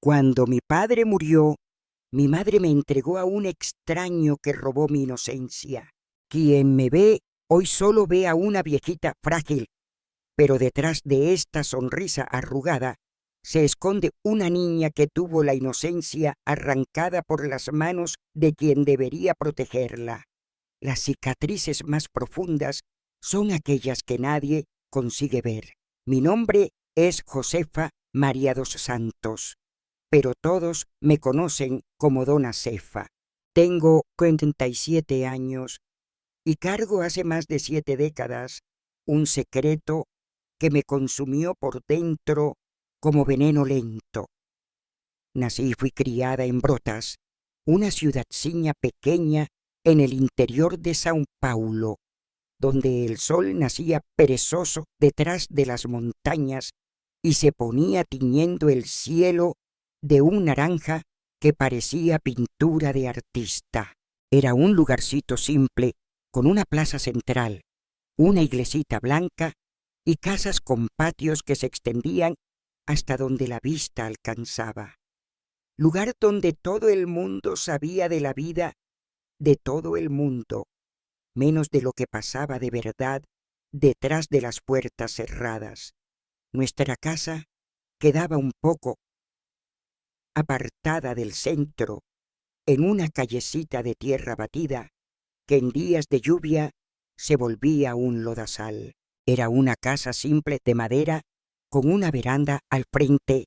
Cuando mi padre murió, mi madre me entregó a un extraño que robó mi inocencia. Quien me ve hoy solo ve a una viejita frágil, pero detrás de esta sonrisa arrugada se esconde una niña que tuvo la inocencia arrancada por las manos de quien debería protegerla. Las cicatrices más profundas son aquellas que nadie consigue ver. Mi nombre es Josefa María dos Santos, pero todos me conocen como Dona Cefa. Tengo 47 años y cargo hace más de 7 décadas un secreto que me consumió por dentro como veneno lento. Nací y fui criada en Brotas, una ciudadciña pequeña en el interior de São Paulo, donde el sol nacía perezoso detrás de las montañas y se ponía tiñendo el cielo de un naranja que parecía pintura de artista. Era un lugarcito simple, con una plaza central, una iglesita blanca y casas con patios que se extendían hasta donde la vista alcanzaba. Lugar donde todo el mundo sabía de la vida de todo el mundo, menos de lo que pasaba de verdad detrás de las puertas cerradas. Nuestra casa quedaba un poco apartada del centro, en una callecita de tierra batida que en días de lluvia se volvía un lodazal. Era una casa simple de madera con una veranda al frente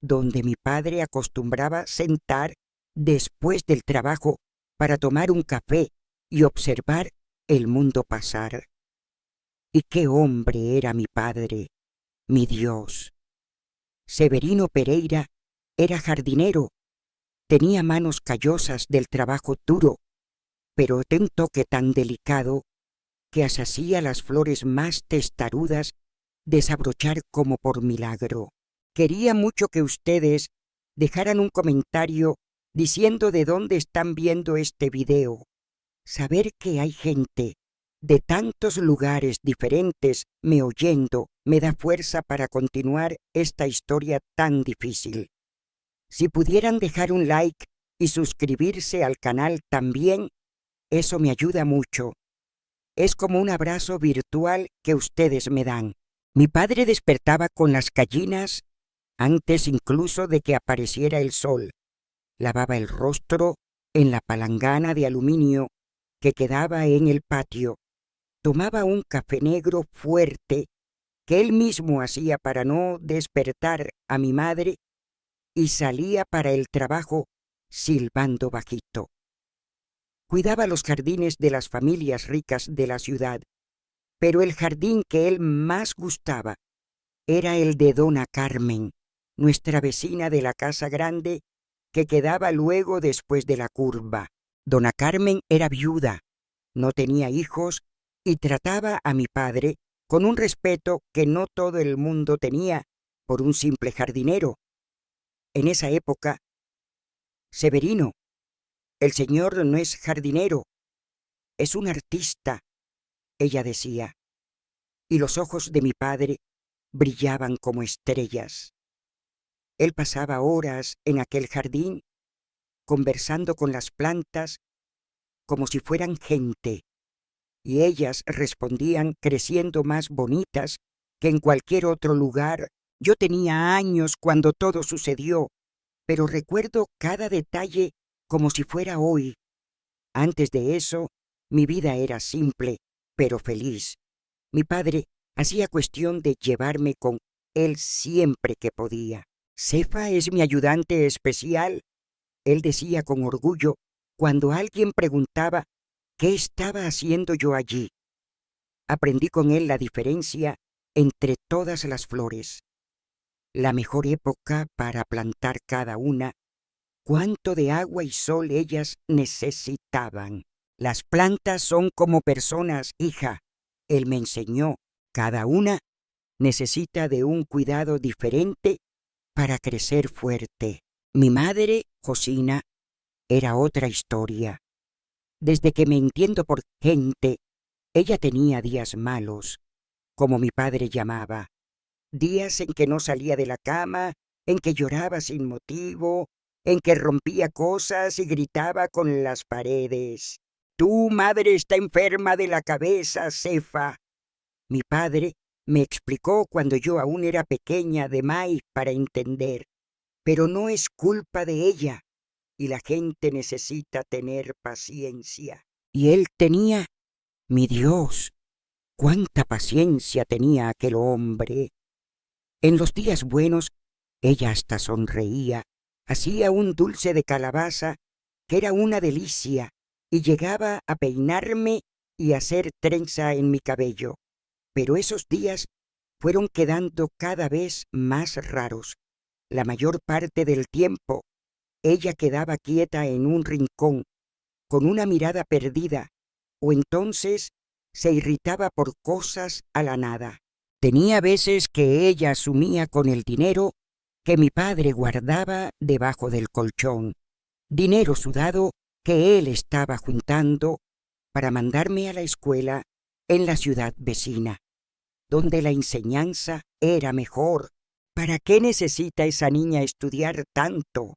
donde mi padre acostumbraba sentar después del trabajo para tomar un café y observar el mundo pasar. Y qué hombre era mi padre, mi Dios. Severino Pereira era jardinero, tenía manos callosas del trabajo duro, pero de un toque tan delicado que hacía las flores más testarudas desabrochar como por milagro. Quería mucho que ustedes dejaran un comentario diciendo de dónde están viendo este video. Saber que hay gente de tantos lugares diferentes me oyendo me da fuerza para continuar esta historia tan difícil. Si pudieran dejar un like y suscribirse al canal también, eso me ayuda mucho. Es como un abrazo virtual que ustedes me dan. Mi padre despertaba con las gallinas antes incluso de que apareciera el sol. Lavaba el rostro en la palangana de aluminio que quedaba en el patio. Tomaba un café negro fuerte que él mismo hacía para no despertar a mi madre y salía para el trabajo silbando bajito. Cuidaba los jardines de las familias ricas de la ciudad, pero el jardín que él más gustaba era el de Dona Carmen, nuestra vecina de la casa grande que quedaba luego después de la curva. Dona Carmen era viuda, no tenía hijos y trataba a mi padre con un respeto que no todo el mundo tenía por un simple jardinero. En esa época, Severino, el señor no es jardinero, es un artista, ella decía, y los ojos de mi padre brillaban como estrellas. Él pasaba horas en aquel jardín, conversando con las plantas como si fueran gente, y ellas respondían creciendo más bonitas que en cualquier otro lugar. Yo tenía años cuando todo sucedió, pero recuerdo cada detalle como si fuera hoy. Antes de eso, mi vida era simple, pero feliz. Mi padre hacía cuestión de llevarme con él siempre que podía. Cefa es mi ayudante especial, él decía con orgullo cuando alguien preguntaba qué estaba haciendo yo allí. Aprendí con él la diferencia entre todas las flores, la mejor época para plantar cada una, cuánto de agua y sol ellas necesitaban. Las plantas son como personas, hija, él me enseñó, cada una necesita de un cuidado diferente para crecer fuerte. Mi madre, Josina, era otra historia. Desde que me entiendo por gente, ella tenía días malos, como mi padre llamaba, días en que no salía de la cama en que lloraba sin motivo, en que rompía cosas y gritaba con las paredes. Tu madre está enferma de la cabeza, Cefa. Mi padre me explicó cuando yo aún era pequeña de más para entender. Pero no es culpa de ella y la gente necesita tener paciencia. Y él tenía, mi Dios, cuánta paciencia tenía aquel hombre. En los días buenos, ella hasta sonreía, hacía un dulce de calabaza que era una delicia y llegaba a peinarme y hacer trenza en mi cabello. Pero esos días fueron quedando cada vez más raros. La mayor parte del tiempo, ella quedaba quieta en un rincón, con una mirada perdida, o entonces se irritaba por cosas a la nada. Tenía veces que ella asumía con el dinero que mi padre guardaba debajo del colchón, dinero sudado que él estaba juntando para mandarme a la escuela en la ciudad vecina, donde la enseñanza era mejor. ¿Para qué necesita esa niña estudiar tanto?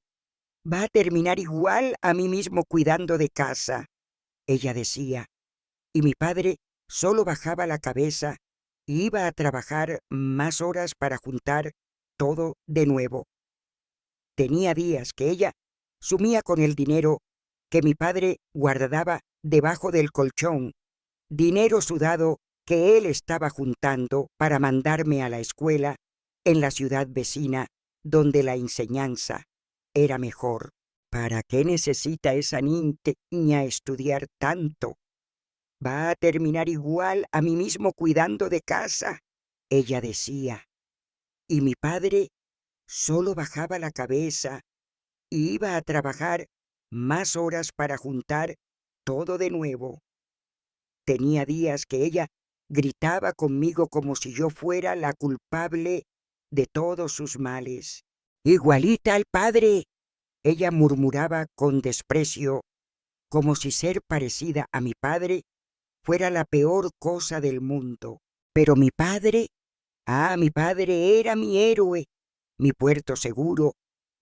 Va a terminar igual a mí mismo cuidando de casa, ella decía, y mi padre solo bajaba la cabeza y iba a trabajar más horas para juntar todo de nuevo. Tenía días que ella sumía con el dinero que mi padre guardaba debajo del colchón, dinero sudado que él estaba juntando para mandarme a la escuela en la ciudad vecina, donde la enseñanza era mejor. ¿Para qué necesita esa niña estudiar tanto? Va a terminar igual a mí mismo cuidando de casa, ella decía. Y mi padre solo bajaba la cabeza y iba a trabajar más horas para juntar todo de nuevo. Tenía días que ella gritaba conmigo como si yo fuera la culpable de todos sus males. Igualita al padre, ella murmuraba con desprecio, como si ser parecida a mi padre fuera la peor cosa del mundo. Pero mi padre, mi padre era mi héroe, mi puerto seguro,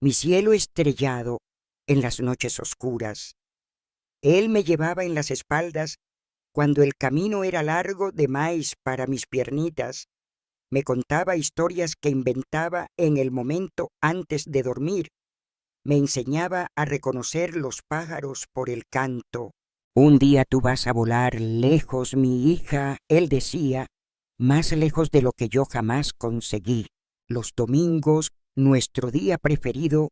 mi cielo estrellado en las noches oscuras. Él me llevaba en las espaldas cuando el camino era largo de maíz para mis piernitas. Me contaba historias que inventaba en el momento antes de dormir. Me enseñaba a reconocer los pájaros por el canto. Un día tú vas a volar lejos, mi hija, él decía, más lejos de lo que yo jamás conseguí. Los domingos, nuestro día preferido,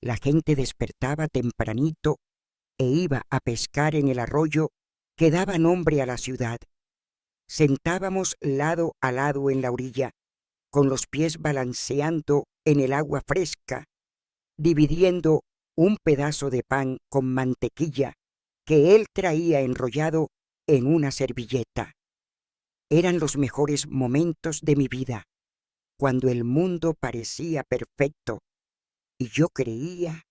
la gente despertaba tempranito e iba a pescar en el arroyo que daba nombre a la ciudad. Sentábamos lado a lado en la orilla, con los pies balanceando en el agua fresca, dividiendo un pedazo de pan con mantequilla que él traía enrollado en una servilleta. Eran los mejores momentos de mi vida, cuando el mundo parecía perfecto y yo creía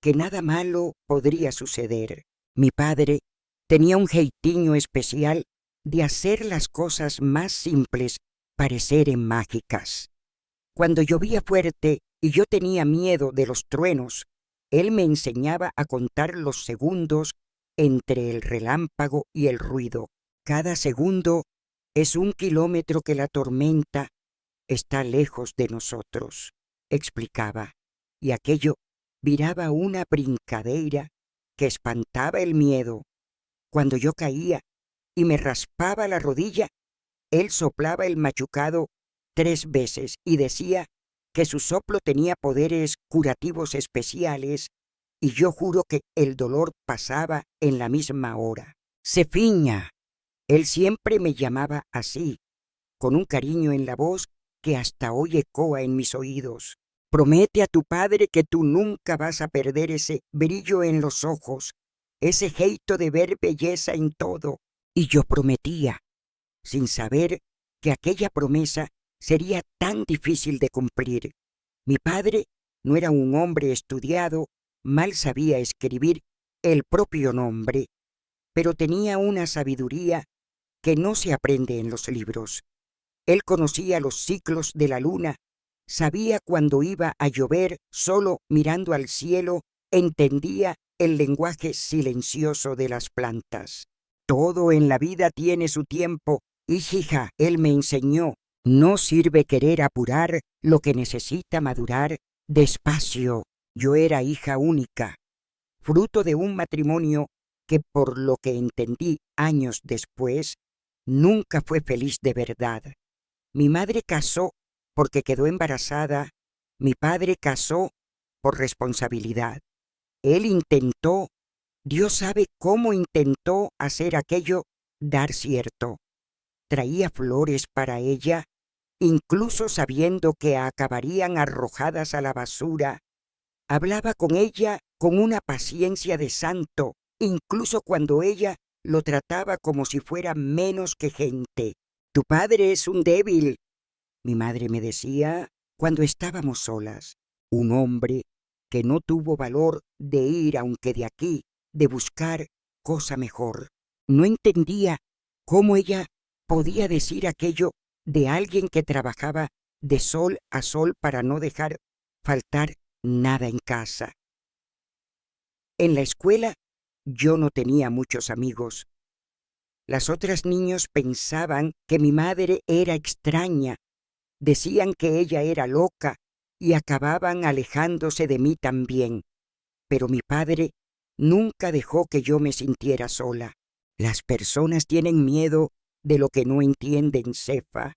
que nada malo podría suceder. Mi padre tenía un jeitinho especial de hacer las cosas más simples pareceren mágicas. Cuando llovía fuerte y yo tenía miedo de los truenos, él me enseñaba a contar los segundos entre el relámpago y el ruido. Cada segundo es 1 kilómetro que la tormenta está lejos de nosotros, explicaba, y aquello viraba una brincadeira que espantaba el miedo. Cuando yo caía y me raspaba la rodilla, él soplaba el machucado 3 veces y decía que su soplo tenía poderes curativos especiales, y yo juro que el dolor pasaba en la misma hora. Cefiña, él siempre me llamaba así, con un cariño en la voz que hasta hoy ecoa en mis oídos. Promete a tu padre que tú nunca vas a perder ese brillo en los ojos, ese jeito de ver belleza en todo. Y yo prometía, sin saber que aquella promesa sería tan difícil de cumplir. Mi padre no era un hombre estudiado, mal sabía escribir el propio nombre, pero tenía una sabiduría que no se aprende en los libros. Él conocía los ciclos de la luna, Sabía cuando iba a llover, solo mirando al cielo, entendía el lenguaje silencioso de las plantas. Todo en la vida tiene su tiempo, hija, él me enseñó. No sirve querer apurar lo que necesita madurar despacio. Yo era hija única, fruto de un matrimonio que, por lo que entendí años después, nunca fue feliz de verdad. Mi madre casó porque quedó embarazada, mi padre casó por responsabilidad. Él intentó, Dios sabe cómo intentó hacer aquello dar cierto. Traía flores para ella, incluso sabiendo que acabarían arrojadas a la basura. Hablaba con ella con una paciencia de santo, incluso cuando ella lo trataba como si fuera menos que gente. Tu padre es un débil, mi madre me decía cuando estábamos solas. Un hombre que no tuvo valor de ir, aunque de aquí, de buscar cosa mejor. No entendía cómo ella podía decir aquello de alguien que trabajaba de sol a sol para no dejar faltar nada en casa. En la escuela yo no tenía muchos amigos. Las otras niños pensaban que mi madre era extraña, decían que ella era loca y acababan alejándose de mí también. Pero mi padre nunca dejó que yo me sintiera sola. Las personas tienen miedo de lo que no entienden, Cefa.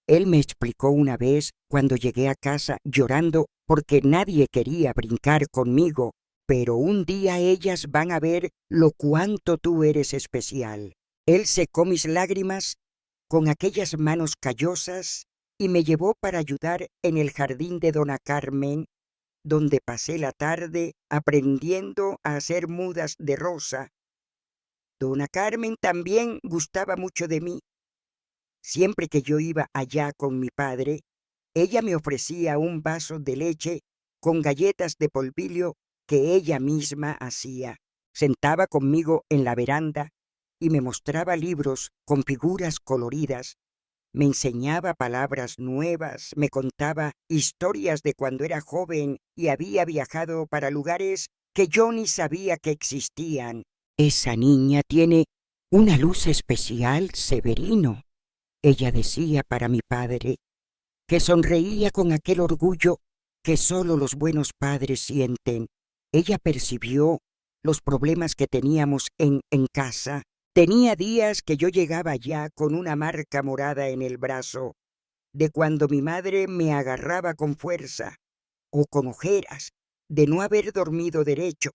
Él me explicó una vez cuando llegué a casa llorando porque nadie quería brincar conmigo, pero un día ellas van a ver lo cuánto tú eres especial. Él secó mis lágrimas con aquellas manos callosas y me llevó para ayudar en el jardín de Dona Carmen, donde pasé la tarde aprendiendo a hacer mudas de rosa. Dona Carmen también gustaba mucho de mí. Siempre que yo iba allá con mi padre, ella me ofrecía un vaso de leche con galletas de polvillo que ella misma hacía. Sentaba conmigo en la veranda y me mostraba libros con figuras coloridas. Me enseñaba palabras nuevas, me contaba historias de cuando era joven y había viajado para lugares que yo ni sabía que existían. Esa niña tiene una luz especial, Severino. Ella decía para mi padre, que sonreía con aquel orgullo que solo los buenos padres sienten. Ella percibió los problemas que teníamos en casa. Tenía días que yo llegaba ya con una marca morada en el brazo, de cuando mi madre me agarraba con fuerza, o con ojeras, de no haber dormido derecho,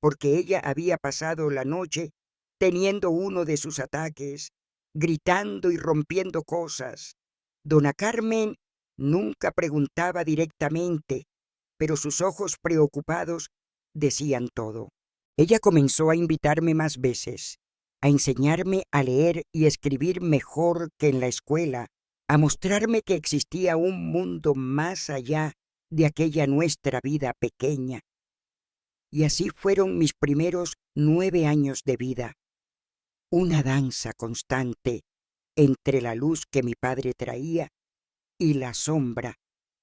porque ella había pasado la noche teniendo uno de sus ataques, gritando y rompiendo cosas. Dona Carmen nunca preguntaba directamente, pero sus ojos preocupados decían todo. Ella comenzó a invitarme más veces, a enseñarme a leer y escribir mejor que en la escuela, a mostrarme que existía un mundo más allá de aquella nuestra vida pequeña. Y así fueron mis primeros 9 años de vida. Una danza constante entre la luz que mi padre traía y la sombra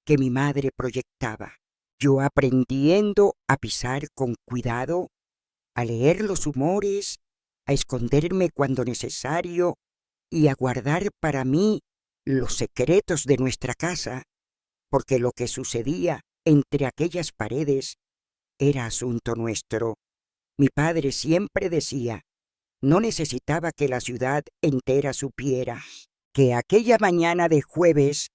que mi madre proyectaba. Yo aprendiendo a pisar con cuidado, a leer los humores, a esconderme cuando necesario y a guardar para mí los secretos de nuestra casa, porque lo que sucedía entre aquellas paredes era asunto nuestro. Mi padre siempre decía, no necesitaba que la ciudad entera supiera que aquella mañana de jueves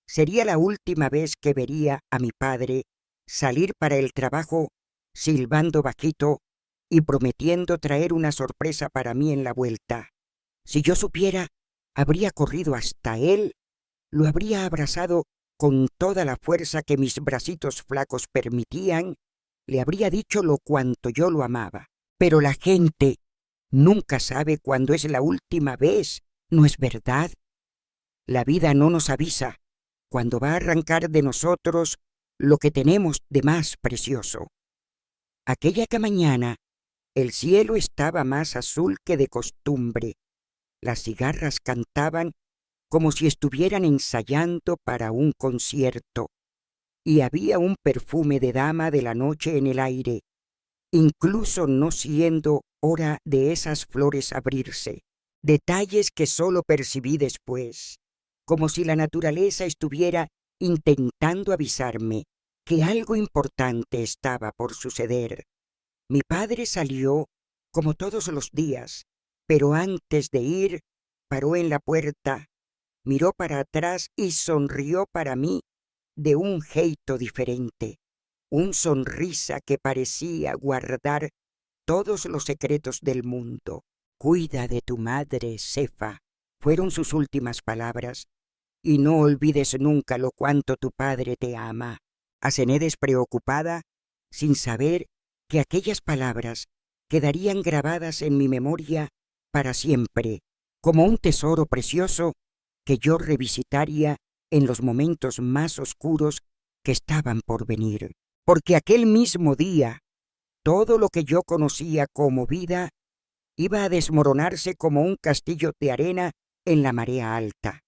sería la última vez que vería a mi padre salir para el trabajo silbando bajito y prometiendo traer una sorpresa para mí en la vuelta. Si yo supiera, habría corrido hasta él, lo habría abrazado con toda la fuerza que mis bracitos flacos permitían, le habría dicho lo cuanto yo lo amaba. Pero la gente nunca sabe cuándo es la última vez, ¿no es verdad? La vida no nos avisa cuando va a arrancar de nosotros lo que tenemos de más precioso. Aquella mañana el cielo estaba más azul que de costumbre. Las cigarras cantaban como si estuvieran ensayando para un concierto, y había un perfume de dama de la noche en el aire, incluso no siendo hora de esas flores abrirse. Detalles que solo percibí después, como si la naturaleza estuviera intentando avisarme que algo importante estaba por suceder. Mi padre salió como todos los días, pero antes de ir, paró en la puerta, miró para atrás y sonrió para mí de un jeito diferente, un sonrisa que parecía guardar todos los secretos del mundo. Cuida de tu madre, Cefa, fueron sus últimas palabras, y no olvides nunca lo cuanto tu padre te ama. Acené despreocupada, sin saber que aquellas palabras quedarían grabadas en mi memoria para siempre, como un tesoro precioso que yo revisitaría en los momentos más oscuros que estaban por venir. Porque aquel mismo día, todo lo que yo conocía como vida iba a desmoronarse como un castillo de arena en la marea alta,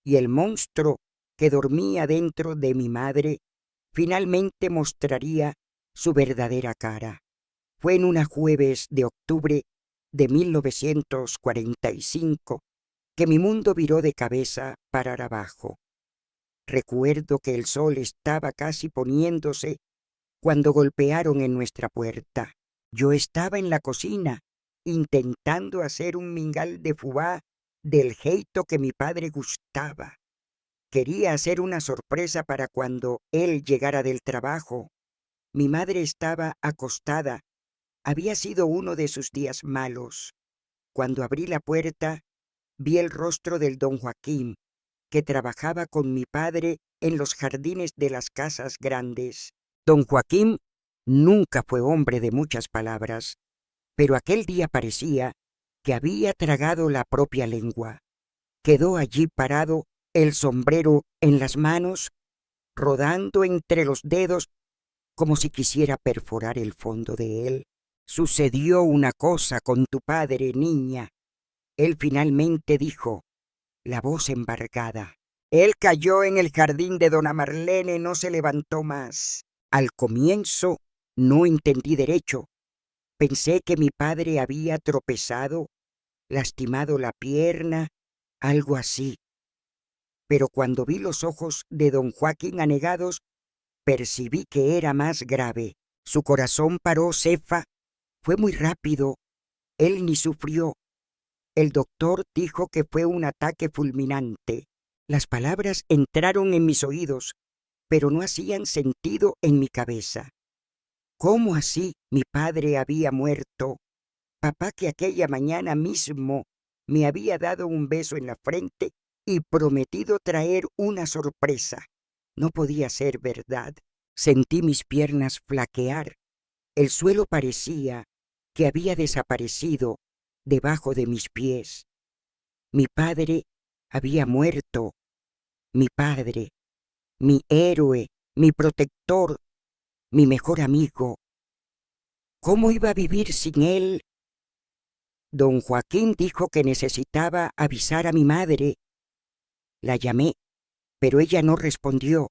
y el monstruo que dormía dentro de mi madre finalmente mostraría su verdadera cara. Fue en una jueves de octubre de 1945 que mi mundo viró de cabeza para abajo. Recuerdo que el sol estaba casi poniéndose cuando golpearon en nuestra puerta. Yo estaba en la cocina intentando hacer un mingal de fubá del jeito que mi padre gustaba. Quería hacer una sorpresa para cuando él llegara del trabajo. Mi madre estaba acostada. Había sido uno de sus días malos. Cuando abrí la puerta, vi el rostro del don Joaquín, que trabajaba con mi padre en los jardines de las casas grandes. Don Joaquín nunca fue hombre de muchas palabras, pero aquel día parecía que había tragado la propia lengua. Quedó allí parado, el sombrero en las manos, rodando entre los dedos como si quisiera perforar el fondo de él. Sucedió una cosa con tu padre, niña. Él finalmente dijo, la voz embargada. Él cayó en el jardín de dona Marlene, no se levantó más. Al comienzo no entendí derecho. Pensé que mi padre había tropezado, lastimado la pierna, algo así. Pero cuando vi los ojos de don Joaquín anegados, percibí que era más grave. Su corazón paró, Cefa. Fue muy rápido. Él ni sufrió. El doctor dijo que fue un ataque fulminante. Las palabras entraron en mis oídos, pero no hacían sentido en mi cabeza. ¿Cómo así mi padre había muerto? Papá, que aquella mañana mismo me había dado un beso en la frente y prometido traer una sorpresa. No podía ser verdad. Sentí mis piernas flaquear. El suelo parecía que había desaparecido debajo de mis pies. Mi padre había muerto. Mi padre, mi héroe, mi protector, mi mejor amigo. ¿Cómo iba a vivir sin él? Don Joaquín dijo que necesitaba avisar a mi madre. La llamé, pero ella no respondió.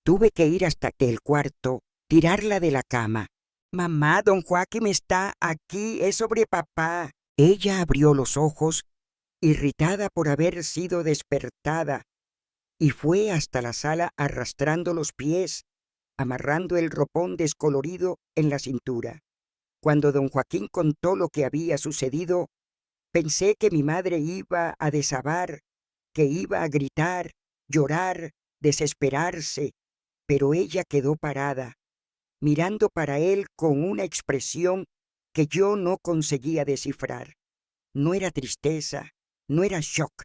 Tuve que ir hasta el cuarto, tirarla de la cama. Mamá, don Joaquín está aquí, es sobre papá. Ella abrió los ojos, irritada por haber sido despertada, y fue hasta la sala arrastrando los pies, amarrando el ropón descolorido en la cintura. Cuando don Joaquín contó lo que había sucedido, pensé que mi madre iba a desabar, que iba a gritar, llorar, desesperarse, pero ella quedó parada, mirando para él con una expresión que yo no conseguía descifrar. No era tristeza, no era shock,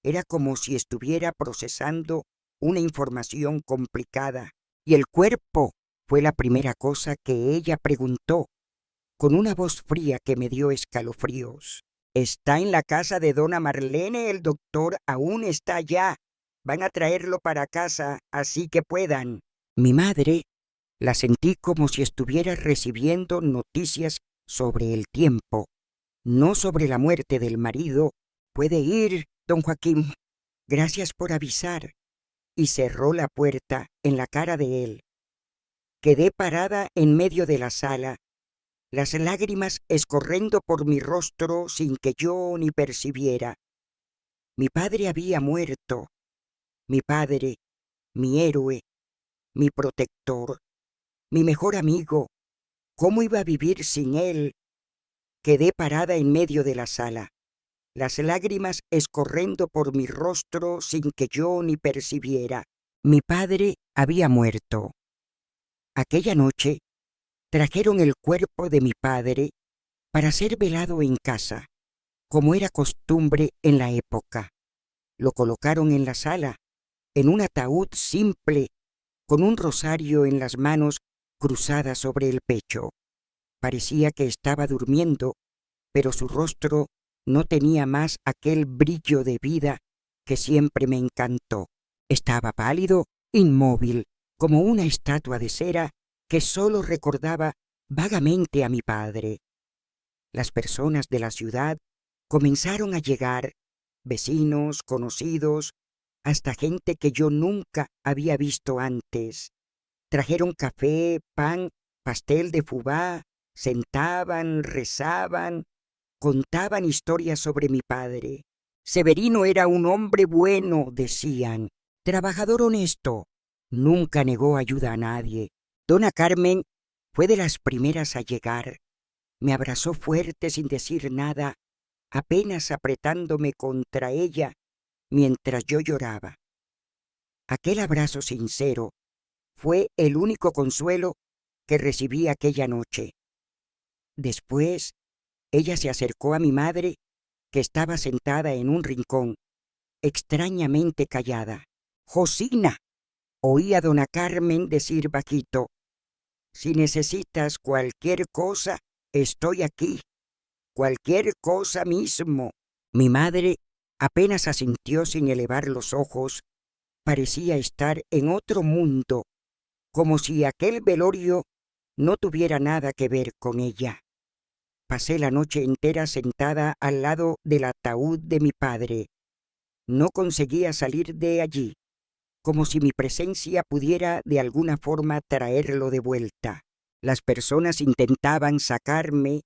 era como si estuviera procesando una información complicada. Y el cuerpo fue la primera cosa que ella preguntó, con una voz fría que me dio escalofríos. Está en la casa de dona Marlene, el doctor aún está allá. Van a traerlo para casa, así que puedan. Mi madre la sentí como si estuviera recibiendo noticias sobre el tiempo, no sobre la muerte del marido. Puede ir, don Joaquín. Gracias por avisar. Y cerró la puerta en la cara de él. Quedé parada en medio de la sala, las lágrimas escorriendo por mi rostro sin que yo ni percibiera. Mi padre había muerto. Mi padre, mi héroe, mi protector, mi mejor amigo. ¿Cómo iba a vivir sin él? Quedé parada en medio de la sala, las lágrimas escorriendo por mi rostro sin que yo ni percibiera. Mi padre había muerto. Aquella noche trajeron el cuerpo de mi padre para ser velado en casa, como era costumbre en la época. Lo colocaron en la sala, en un ataúd simple, con un rosario en las manos cruzadas sobre el pecho. Parecía que estaba durmiendo, pero su rostro no tenía más aquel brillo de vida que siempre me encantó. Estaba pálido, inmóvil, como una estatua de cera que solo recordaba vagamente a mi padre. Las personas de la ciudad comenzaron a llegar, vecinos, conocidos, hasta gente que yo nunca había visto antes. Trajeron café, pan, pastel de fubá, sentaban, rezaban, contaban historias sobre mi padre. Severino era un hombre bueno, decían, trabajador honesto, nunca negó ayuda a nadie. Dona Carmen fue de las primeras a llegar. Me abrazó fuerte sin decir nada, apenas apretándome contra ella mientras yo lloraba. Aquel abrazo sincero fue el único consuelo que recibí aquella noche. Después, ella se acercó a mi madre, que estaba sentada en un rincón, extrañamente callada. «Josina», oí a dona Carmen decir bajito, «si necesitas cualquier cosa, estoy aquí, cualquier cosa mismo». Mi madre apenas asintió sin elevar los ojos. Parecía estar en otro mundo, como si aquel velorio no tuviera nada que ver con ella. Pasé la noche entera sentada al lado del ataúd de mi padre. No conseguía salir de allí, como si mi presencia pudiera de alguna forma traerlo de vuelta. Las personas intentaban sacarme,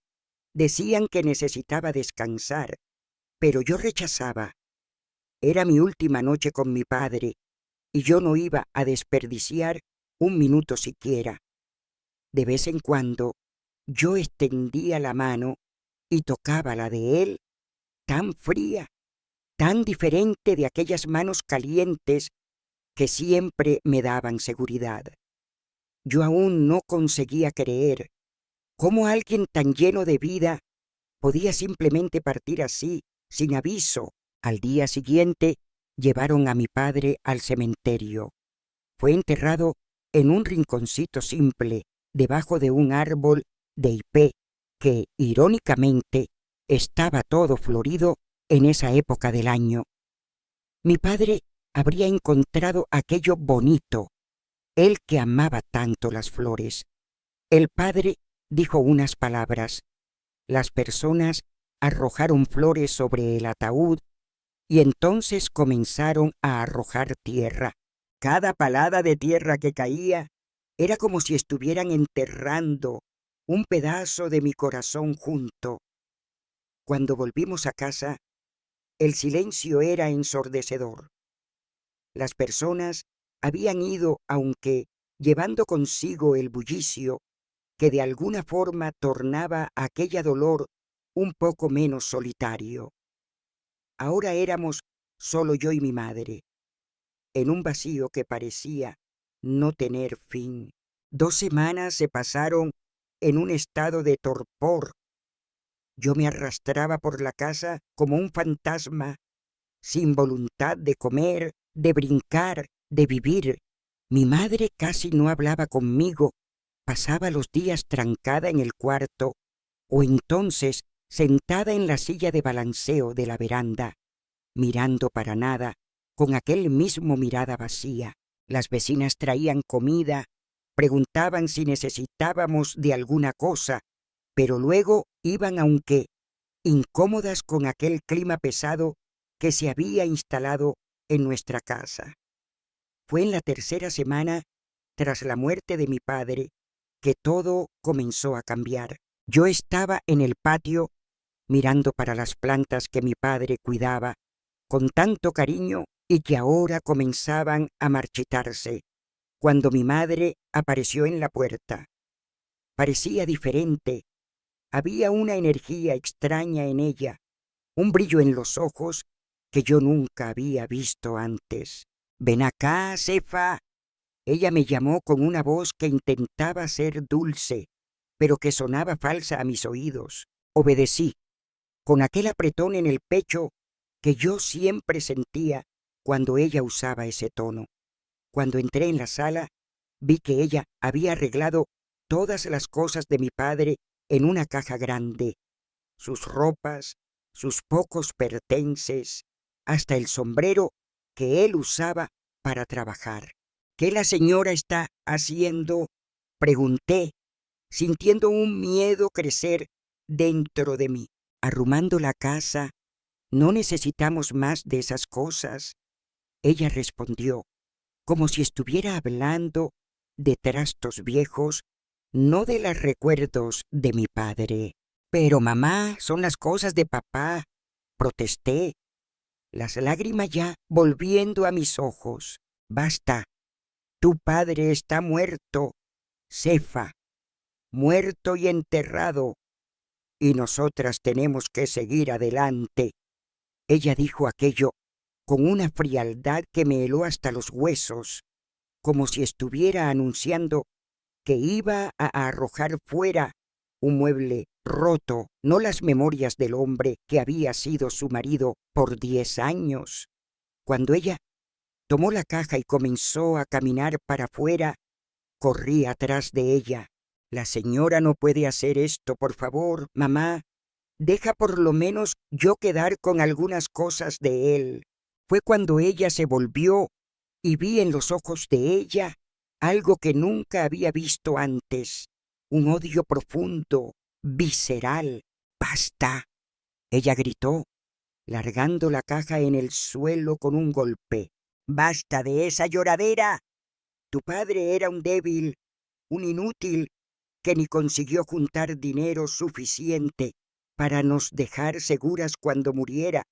decían que necesitaba descansar, pero yo rechazaba. Era mi última noche con mi padre, y yo no iba a desperdiciar un minuto siquiera. De vez en cuando, yo extendía la mano y tocaba la de él, tan fría, tan diferente de aquellas manos calientes que siempre me daban seguridad. Yo aún no conseguía creer cómo alguien tan lleno de vida podía simplemente partir así, sin aviso. Al día siguiente, llevaron a mi padre al cementerio. Fue enterrado en un rinconcito simple, debajo de un árbol de hipé que, irónicamente, estaba todo florido en esa época del año. Mi padre habría encontrado aquello bonito, él que amaba tanto las flores. El padre dijo unas palabras. Las personas arrojaron flores sobre el ataúd y entonces comenzaron a arrojar tierra. Cada palada de tierra que caía era como si estuvieran enterrando un pedazo de mi corazón junto. Cuando volvimos a casa, el silencio era ensordecedor. Las personas habían ido, aunque llevando consigo el bullicio que de alguna forma tornaba aquella dolor un poco menos solitario. Ahora éramos solo yo y mi madre, en un vacío que parecía no tener fin. 2 semanas se pasaron en un estado de torpor. Yo me arrastraba por la casa como un fantasma, sin voluntad de comer, de brincar, de vivir. Mi madre casi no hablaba conmigo, pasaba los días trancada en el cuarto, o entonces sentada en la silla de balanceo de la veranda, mirando para nada, con aquel mismo mirada vacía. Las vecinas traían comida, preguntaban si necesitábamos de alguna cosa, pero luego iban, aunque incómodas con aquel clima pesado que se había instalado en nuestra casa. Fue en la tercera semana, tras la muerte de mi padre, que todo comenzó a cambiar. Yo estaba en el patio mirando para las plantas que mi padre cuidaba con tanto cariño y que ahora comenzaban a marchitarse, cuando mi madre apareció en la puerta. Parecía diferente. Había una energía extraña en ella, un brillo en los ojos que yo nunca había visto antes. «Ven acá, Cefa». Ella me llamó con una voz que intentaba ser dulce, pero que sonaba falsa a mis oídos. Obedecí, con aquel apretón en el pecho que yo siempre sentía cuando ella usaba ese tono. Cuando entré en la sala, vi que ella había arreglado todas las cosas de mi padre en una caja grande, sus ropas, sus pocos pertences, hasta el sombrero que él usaba para trabajar. «¿Qué la señora está haciendo?», pregunté, sintiendo un miedo crecer dentro de mí. «Arrumando la casa. No necesitamos más de esas cosas», ella respondió, como si estuviera hablando de trastos viejos, no de los recuerdos de mi padre. «Pero mamá, son las cosas de papá», protesté, las lágrimas ya volviendo a mis ojos. «Basta, tu padre está muerto, Cefa, muerto y enterrado, y nosotras tenemos que seguir adelante». Ella dijo aquello con una frialdad que me heló hasta los huesos, como si estuviera anunciando que iba a arrojar fuera un mueble roto, no las memorias del hombre que había sido su marido por 10 años. Cuando ella tomó la caja y comenzó a caminar para afuera, corrí atrás de ella. «La señora no puede hacer esto, por favor, mamá. Deja por lo menos yo quedar con algunas cosas de él». Fue cuando ella se volvió y vi en los ojos de ella algo que nunca había visto antes, un odio profundo, visceral. «¡Basta!», ella gritó, largando la caja en el suelo con un golpe. «¡Basta de esa lloradera! Tu padre era un débil, un inútil, que ni consiguió juntar dinero suficiente para nos dejar seguras cuando muriera.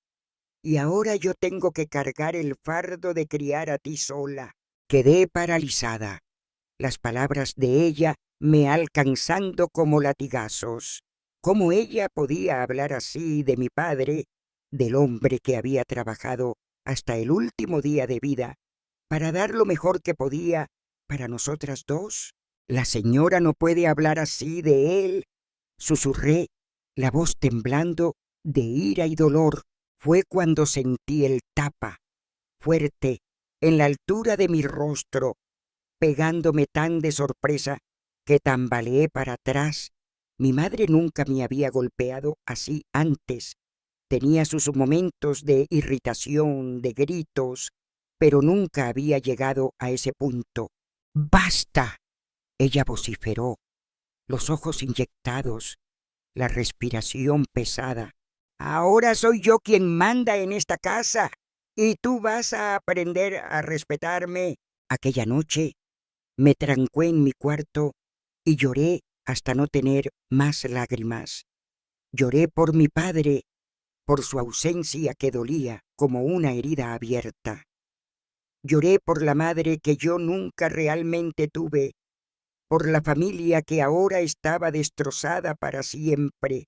Y ahora yo tengo que cargar el fardo de criar a ti sola». Quedé paralizada, las palabras de ella me alcanzando como latigazos. ¿Cómo ella podía hablar así de mi padre, del hombre que había trabajado hasta el último día de vida para dar lo mejor que podía para nosotras dos? «La señora no puede hablar así de él», susurré, la voz temblando de ira y dolor. Fue cuando sentí el tapa, fuerte, en la altura de mi rostro, pegándome tan de sorpresa que tambaleé para atrás. Mi madre nunca me había golpeado así antes. Tenía sus momentos de irritación, de gritos, pero nunca había llegado a ese punto. «¡Basta!», ella vociferó, los ojos inyectados, la respiración pesada. «Ahora soy yo quien manda en esta casa, y tú vas a aprender a respetarme». Aquella noche me trancé en mi cuarto y lloré hasta no tener más lágrimas. Lloré por mi padre, por su ausencia que dolía como una herida abierta. Lloré por la madre que yo nunca realmente tuve, por la familia que ahora estaba destrozada para siempre.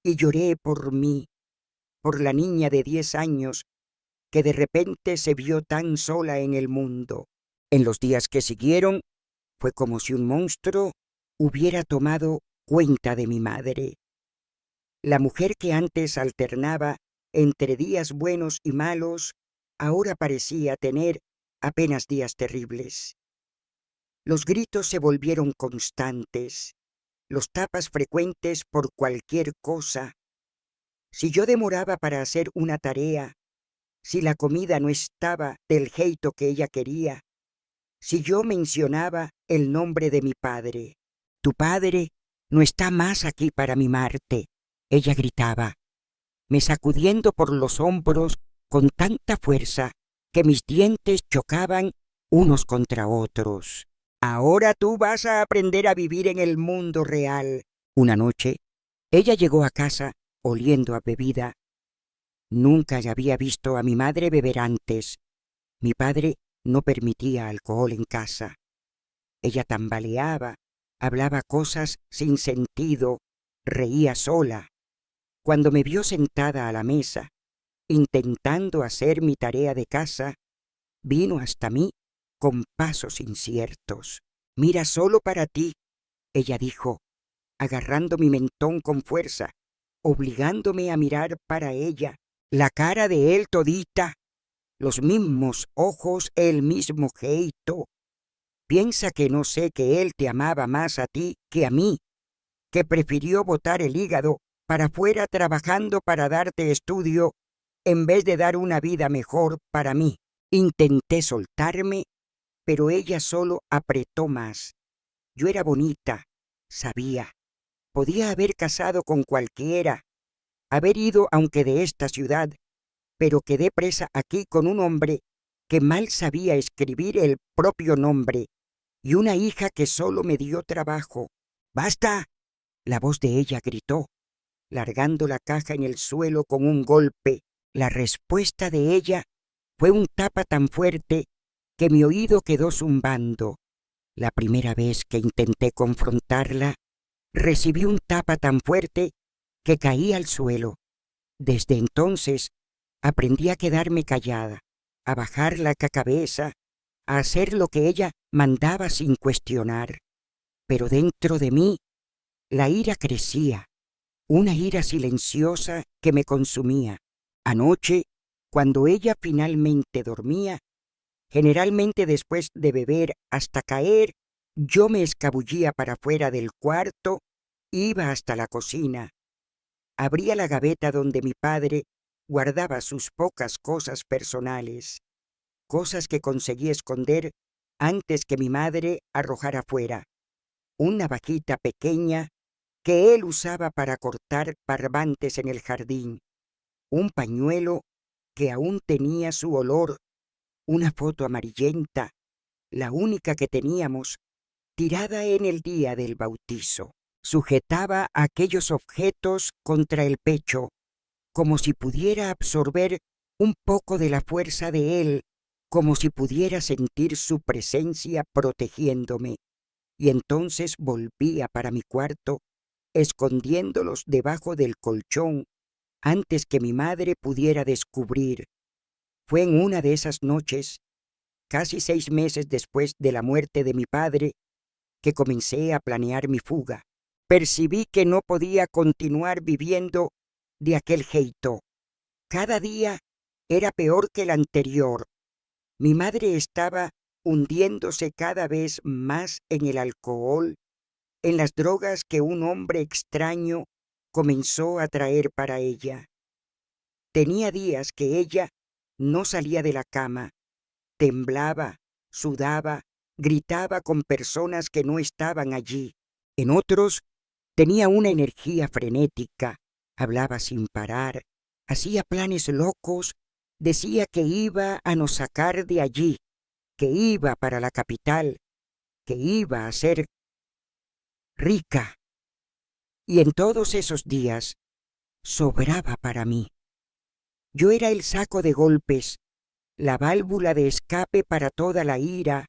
Y lloré por mí, por la niña de 10 años que de repente se vio tan sola en el mundo. En los días que siguieron, fue como si un monstruo hubiera tomado cuenta de mi madre. La mujer que antes alternaba entre días buenos y malos, ahora parecía tener apenas días terribles. Los gritos se volvieron constantes, los tapas frecuentes por cualquier cosa. Si yo demoraba para hacer una tarea, si la comida no estaba del jeito que ella quería, si yo mencionaba el nombre de mi padre. «Tu padre no está más aquí para mimarte», ella gritaba, me sacudiendo por los hombros con tanta fuerza que mis dientes chocaban unos contra otros. Ahora tú vas a aprender a vivir en el mundo real. Una noche, ella llegó a casa oliendo a bebida. Nunca había visto a mi madre beber antes. Mi padre no permitía alcohol en casa. Ella tambaleaba, hablaba cosas sin sentido, reía sola. Cuando me vio sentada a la mesa, intentando hacer mi tarea de casa, vino hasta mí con pasos inciertos. «Mira solo para ti», ella dijo, agarrando mi mentón con fuerza, obligándome a mirar para ella, la cara de él todita, los mismos ojos, el mismo jeito. «Piensa que no sé que él te amaba más a ti que a mí, que prefirió botar el hígado para fuera trabajando para darte estudio en vez de dar una vida mejor para mí». Intenté soltarme, pero ella solo apretó más. Yo era bonita, sabía. Podía haber casado con cualquiera, haber ido aunque de esta ciudad, pero quedé presa aquí con un hombre que mal sabía escribir el propio nombre y una hija que solo me dio trabajo. «¡Basta!», la voz de ella gritó, largando la caja en el suelo con un golpe. La respuesta de ella fue un tapa tan fuerte que mi oído quedó zumbando. La primera vez que intenté confrontarla, recibí un tapa tan fuerte que caí al suelo. Desde entonces aprendí a quedarme callada, a bajar la cabeza, a hacer lo que ella mandaba sin cuestionar. Pero dentro de mí la ira crecía, una ira silenciosa que me consumía. Anoche, cuando ella finalmente dormía, generalmente después de beber hasta caer, yo me escabullía para fuera del cuarto, iba hasta la cocina, abría la gaveta donde mi padre guardaba sus pocas cosas personales, cosas que conseguí esconder antes que mi madre arrojara fuera. Una navajita pequeña que él usaba para cortar barbantes en el jardín, un pañuelo que aún tenía su olor, una foto amarillenta, la única que teníamos, tirada en el día del bautizo. Sujetaba aquellos objetos contra el pecho, como si pudiera absorber un poco de la fuerza de él, como si pudiera sentir su presencia protegiéndome. Y entonces volvía para mi cuarto, escondiéndolos debajo del colchón, antes que mi madre pudiera descubrir. Fue en una de esas noches, casi 6 meses después de la muerte de mi padre, que comencé a planear mi fuga. Percibí que no podía continuar viviendo de aquel jeito. Cada día era peor que el anterior. Mi madre estaba hundiéndose cada vez más en el alcohol, en las drogas que un hombre extraño comenzó a traer para ella. Tenía días que ella no salía de la cama, temblaba, sudaba, gritaba con personas que no estaban allí. En otros, tenía una energía frenética, hablaba sin parar, hacía planes locos, decía que iba a nos sacar de allí, que iba para la capital, que iba a ser rica. Y en todos esos días sobraba para mí. Yo era el saco de golpes, la válvula de escape para toda la ira,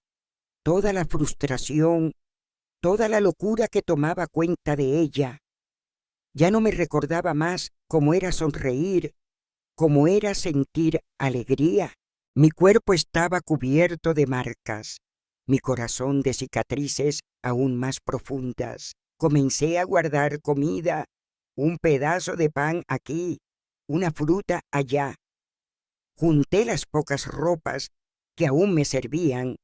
toda la frustración, toda la locura que tomaba cuenta de ella. Ya no me recordaba más cómo era sonreír, cómo era sentir alegría. Mi cuerpo estaba cubierto de marcas, mi corazón de cicatrices aún más profundas. Comencé a guardar comida, un pedazo de pan aquí, una fruta allá. Junté las pocas ropas que aún me servían,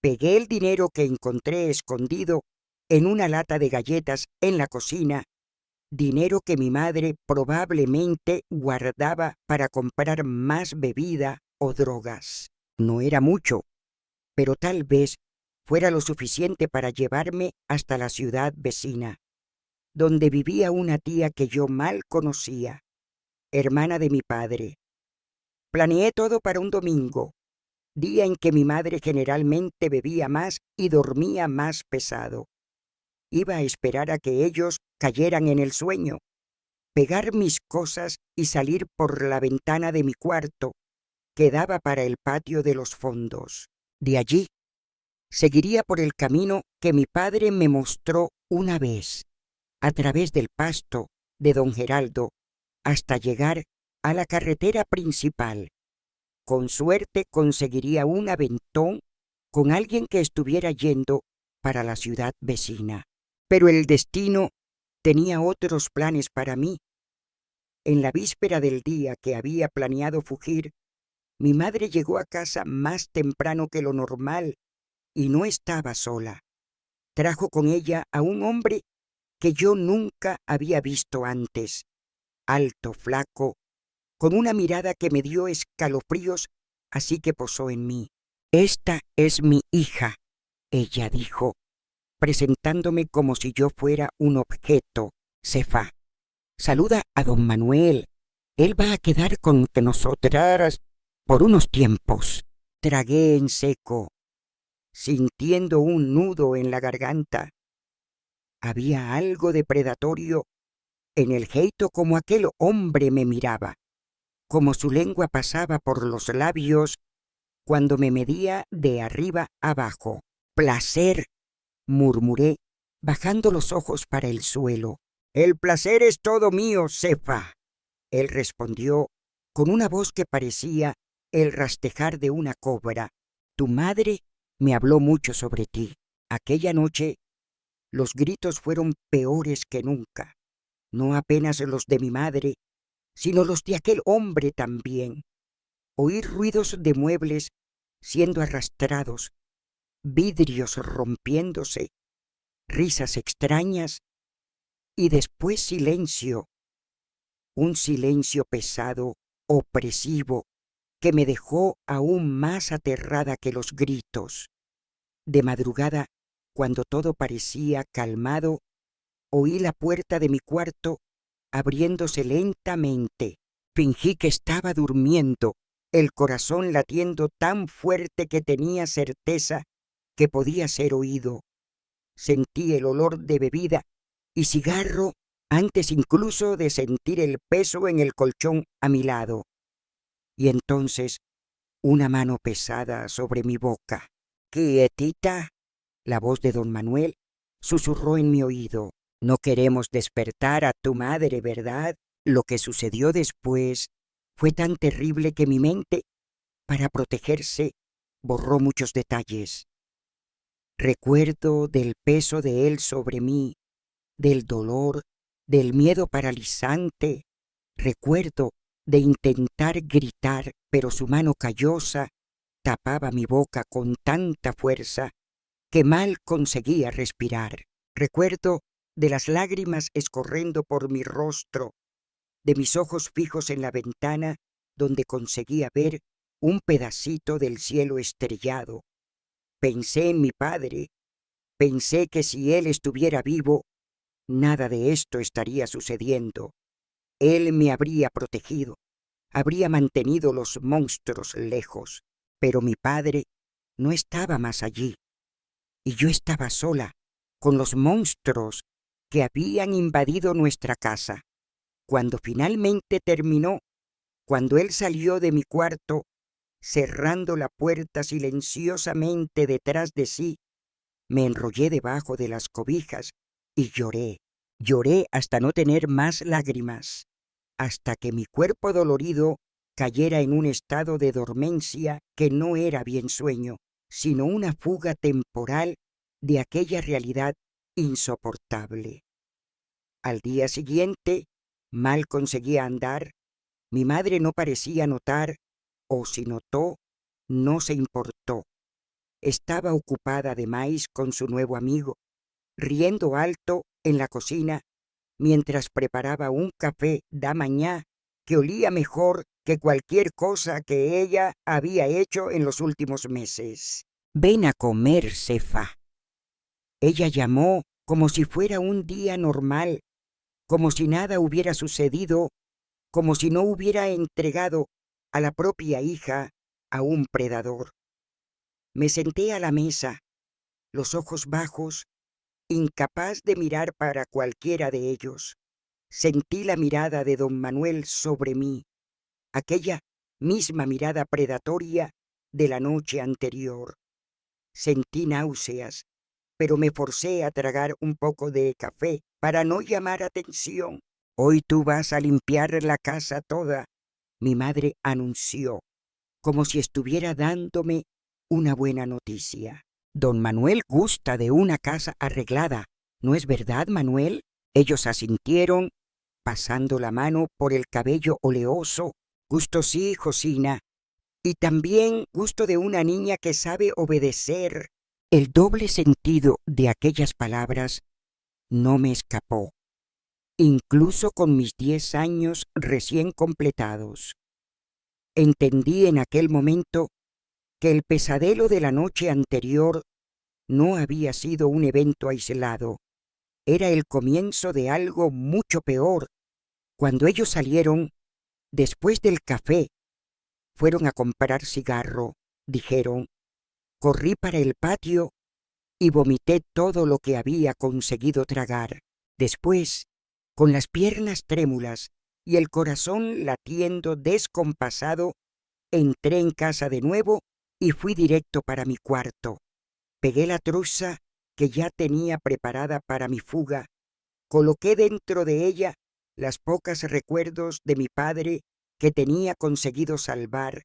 pegué el dinero que encontré escondido en una lata de galletas en la cocina, dinero que mi madre probablemente guardaba para comprar más bebida o drogas. No era mucho, pero tal vez fuera lo suficiente para llevarme hasta la ciudad vecina, donde vivía una tía que yo mal conocía, hermana de mi padre. Planeé todo para un domingo. día en que mi madre generalmente bebía más y dormía más pesado. Iba a esperar a que ellos cayeran en el sueño, pegar mis cosas y salir por la ventana de mi cuarto, que daba para el patio de los fondos. De allí, seguiría por el camino que mi padre me mostró una vez, a través del pasto de don Geraldo, hasta llegar a la carretera principal. Con suerte conseguiría un aventón con alguien que estuviera yendo para la ciudad vecina. Pero el destino tenía otros planes para mí. En la víspera del día que había planeado fugir, mi madre llegó a casa más temprano que lo normal y no estaba sola. Trajo con ella a un hombre que yo nunca había visto antes, alto, flaco, con una mirada que me dio escalofríos, así que posó en mí. «Esta es mi hija», ella dijo, presentándome como si yo fuera un objeto. «Cefa, saluda a don Manuel. Él va a quedar con nosotras por unos tiempos». Tragué en seco, sintiendo un nudo en la garganta. Había algo depredatorio en el jeito como aquel hombre me miraba, como su lengua pasaba por los labios cuando me medía de arriba abajo. «Placer», murmuré, bajando los ojos para el suelo. «El placer es todo mío, Cefa», él respondió con una voz que parecía el rastejar de una cobra. «Tu madre me habló mucho sobre ti. Aquella noche los gritos fueron peores que nunca, no apenas los de mi madre, sino los de aquel hombre también. Oí ruidos de muebles siendo arrastrados, vidrios rompiéndose, risas extrañas y después silencio, un silencio pesado, opresivo, que me dejó aún más aterrada que los gritos. De madrugada, cuando todo parecía calmado, oí la puerta de mi cuarto abriéndose lentamente. Fingí que estaba durmiendo, el corazón latiendo tan fuerte que tenía certeza que podía ser oído. Sentí el olor de bebida y cigarro antes incluso de sentir el peso en el colchón a mi lado. Y entonces una mano pesada sobre mi boca. «Quietita», la voz de don Manuel susurró en mi oído. «No queremos despertar a tu madre, ¿verdad?» Lo que sucedió después fue tan terrible que mi mente, para protegerse, borró muchos detalles. Recuerdo del peso de él sobre mí, del dolor, del miedo paralizante. Recuerdo de intentar gritar, pero su mano callosa tapaba mi boca con tanta fuerza que mal conseguía respirar. Recuerdo de las lágrimas escorriendo por mi rostro, de mis ojos fijos en la ventana donde conseguía ver un pedacito del cielo estrellado. Pensé en mi padre, pensé que si él estuviera vivo, nada de esto estaría sucediendo. Él me habría protegido, habría mantenido los monstruos lejos, pero mi padre no estaba más allí, y yo estaba sola, con los monstruos que habían invadido nuestra casa. Cuando finalmente terminó, cuando él salió de mi cuarto, cerrando la puerta silenciosamente detrás de sí, me enrollé debajo de las cobijas y lloré. Lloré hasta no tener más lágrimas, hasta que mi cuerpo dolorido cayera en un estado de dormencia que no era bien sueño, sino una fuga temporal de aquella realidad insoportable. Al día siguiente, mal conseguía andar, mi madre no parecía notar, o si notó, no se importó. Estaba ocupada además con su nuevo amigo, riendo alto en la cocina mientras preparaba un café d'amañá que olía mejor que cualquier cosa que ella había hecho en los últimos meses. «Ven a comer, Cefa». Ella llamó como si fuera un día normal, como si nada hubiera sucedido, como si no hubiera entregado a la propia hija a un predador. Me senté a la mesa, los ojos bajos, incapaz de mirar para cualquiera de ellos. Sentí la mirada de don Manuel sobre mí, aquella misma mirada predatoria de la noche anterior. Sentí náuseas, pero me forcé a tragar un poco de café para no llamar atención. Hoy tú vas a limpiar la casa toda, mi madre anunció, como si estuviera dándome una buena noticia. Don Manuel gusta de una casa arreglada, ¿no es verdad, Manuel? Ellos asintieron, pasando la mano por el cabello oleoso. Gusto sí, Josina, y también gusto de una niña que sabe obedecer. El doble sentido de aquellas palabras no me escapó, incluso con mis 10 años recién completados. Entendí en aquel momento que el pesadelo de la noche anterior no había sido un evento aislado, era el comienzo de algo mucho peor. Cuando ellos salieron, después del café, fueron a comprar cigarro, dijeron. Corrí para el patio y vomité todo lo que había conseguido tragar. Después, con las piernas trémulas y el corazón latiendo descompasado, entré en casa de nuevo y fui directo para mi cuarto. Pegué la truza que ya tenía preparada para mi fuga, coloqué dentro de ella las pocas recuerdos de mi padre que tenía conseguido salvar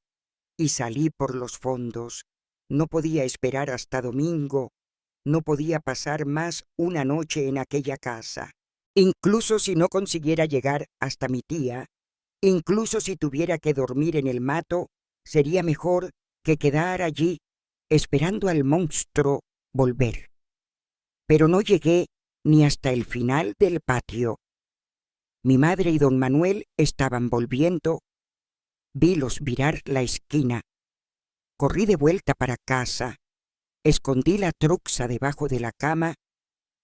y salí por los fondos. No podía esperar hasta domingo, no podía pasar más una noche en aquella casa. Incluso si no consiguiera llegar hasta mi tía, incluso si tuviera que dormir en el mato, sería mejor que quedar allí esperando al monstruo volver. Pero no llegué ni hasta el final del patio. Mi madre y don Manuel estaban volviendo. Vilos virar la esquina. Corrí de vuelta para casa, escondí la truxa debajo de la cama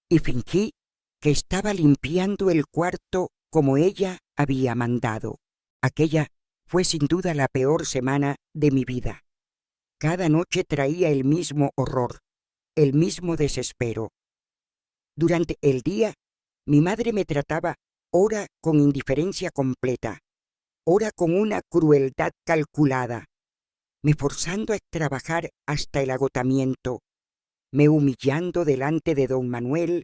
y fingí que estaba limpiando el cuarto como ella había mandado. Aquella fue sin duda la peor semana de mi vida. Cada noche traía el mismo horror, el mismo desespero. Durante el día, mi madre me trataba ora con indiferencia completa, ora con una crueldad calculada, me forzando a trabajar hasta el agotamiento, me humillando delante de don Manuel,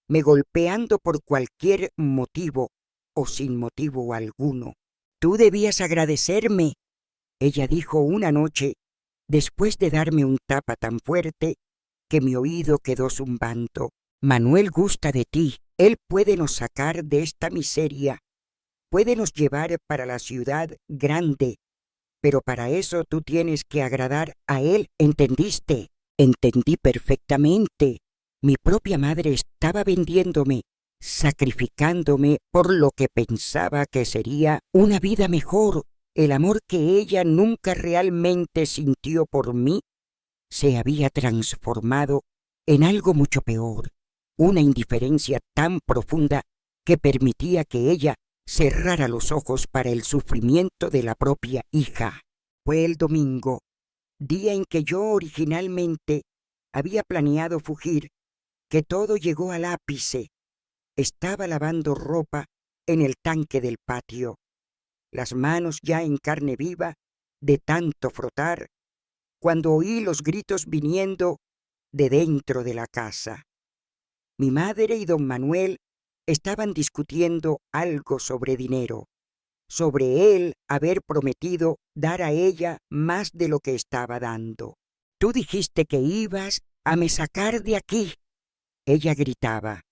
me golpeando por cualquier motivo o sin motivo alguno. Tú debías agradecerme, ella dijo una noche, después de darme un tapa tan fuerte que mi oído quedó zumbando. Manuel gusta de ti, él puede nos sacar de esta miseria, puede nos llevar para la ciudad grande, pero para eso tú tienes que agradar a él, ¿entendiste? Entendí perfectamente. Mi propia madre estaba vendiéndome, sacrificándome por lo que pensaba que sería una vida mejor. El amor que ella nunca realmente sintió por mí se había transformado en algo mucho peor, una indiferencia tan profunda que permitía que ella cerrara los ojos para el sufrimiento de la propia hija. Fue el domingo, día en que yo originalmente había planeado fugir, que todo llegó al ápice. Estaba lavando ropa en el tanque del patio, las manos ya en carne viva de tanto frotar, cuando oí los gritos viniendo de dentro de la casa. Mi madre y don Manuel estaban discutiendo algo sobre dinero, sobre él haber prometido dar a ella más de lo que estaba dando. Tú dijiste que ibas a me sacar de aquí, ella gritaba,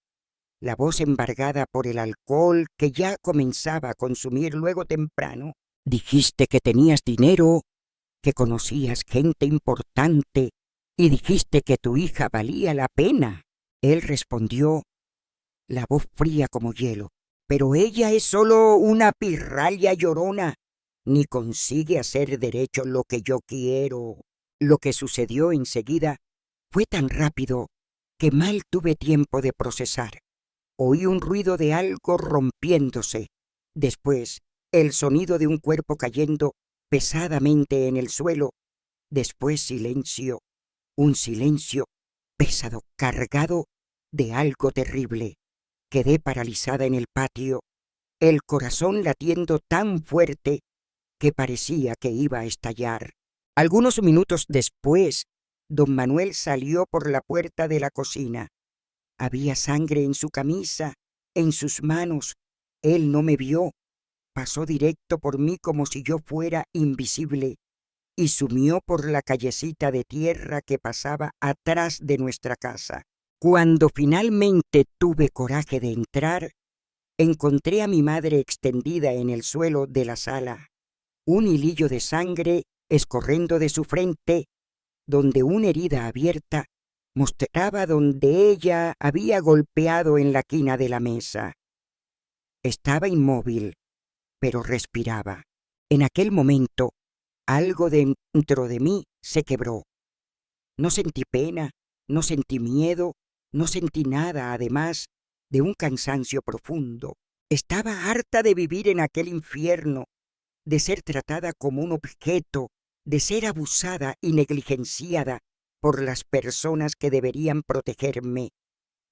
la voz embargada por el alcohol que ya comenzaba a consumir luego temprano. Dijiste que tenías dinero, que conocías gente importante y dijiste que tu hija valía la pena. Él respondió, la voz fría como hielo, pero ella es solo una pirralla llorona, ni consigue hacer derecho lo que yo quiero. Lo que sucedió enseguida fue tan rápido que mal tuve tiempo de procesar. Oí un ruido de algo rompiéndose, después el sonido de un cuerpo cayendo pesadamente en el suelo, después silencio Un silencio pesado, cargado de algo terrible. Quedé paralizada en el patio, el corazón latiendo tan fuerte que parecía que iba a estallar. Algunos minutos después, don Manuel salió por la puerta de la cocina. Había sangre en su camisa, en sus manos. Él no me vio. Pasó directo por mí como si yo fuera invisible y sumió por la callecita de tierra que pasaba atrás de nuestra casa. Cuando finalmente tuve coraje de entrar, encontré a mi madre extendida en el suelo de la sala, un hilillo de sangre escorriendo de su frente, donde una herida abierta mostraba donde ella había golpeado en la quina de la mesa. Estaba inmóvil, pero respiraba. En aquel momento, algo dentro de mí se quebró. No sentí pena, no sentí miedo, no sentí nada, además de un cansancio profundo. Estaba harta de vivir en aquel infierno, de ser tratada como un objeto, de ser abusada y negligenciada por las personas que deberían protegerme.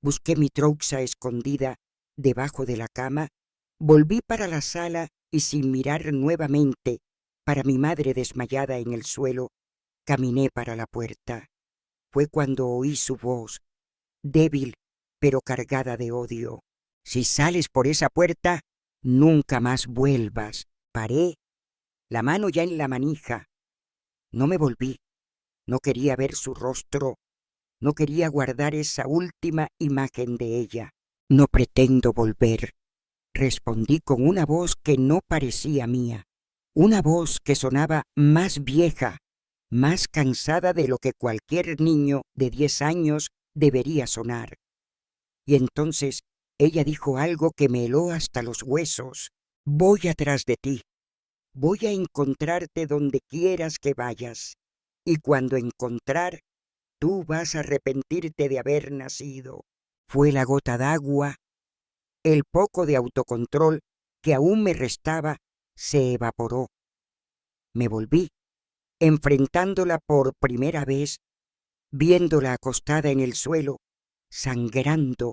Busqué mi trouxa escondida debajo de la cama, volví para la sala y sin mirar nuevamente para mi madre desmayada en el suelo, caminé para la puerta. Fue cuando oí su voz, débil pero cargada de odio. Si sales por esa puerta, nunca más vuelvas. Paré, la mano ya en la manija. No me volví. No quería ver su rostro. No quería guardar esa última imagen de ella. No pretendo volver, respondí con una voz que no parecía mía. Una voz que sonaba más vieja, más cansada de lo que cualquier niño de 10 años debería sonar. Y entonces ella dijo algo que me heló hasta los huesos. Voy atrás de ti. Voy a encontrarte donde quieras que vayas. Y cuando encontrar, tú vas a arrepentirte de haber nacido. Fue la gota d'agua, el poco de autocontrol que aún me restaba, se evaporó. Me volví, enfrentándola por primera vez, viéndola acostada en el suelo, sangrando,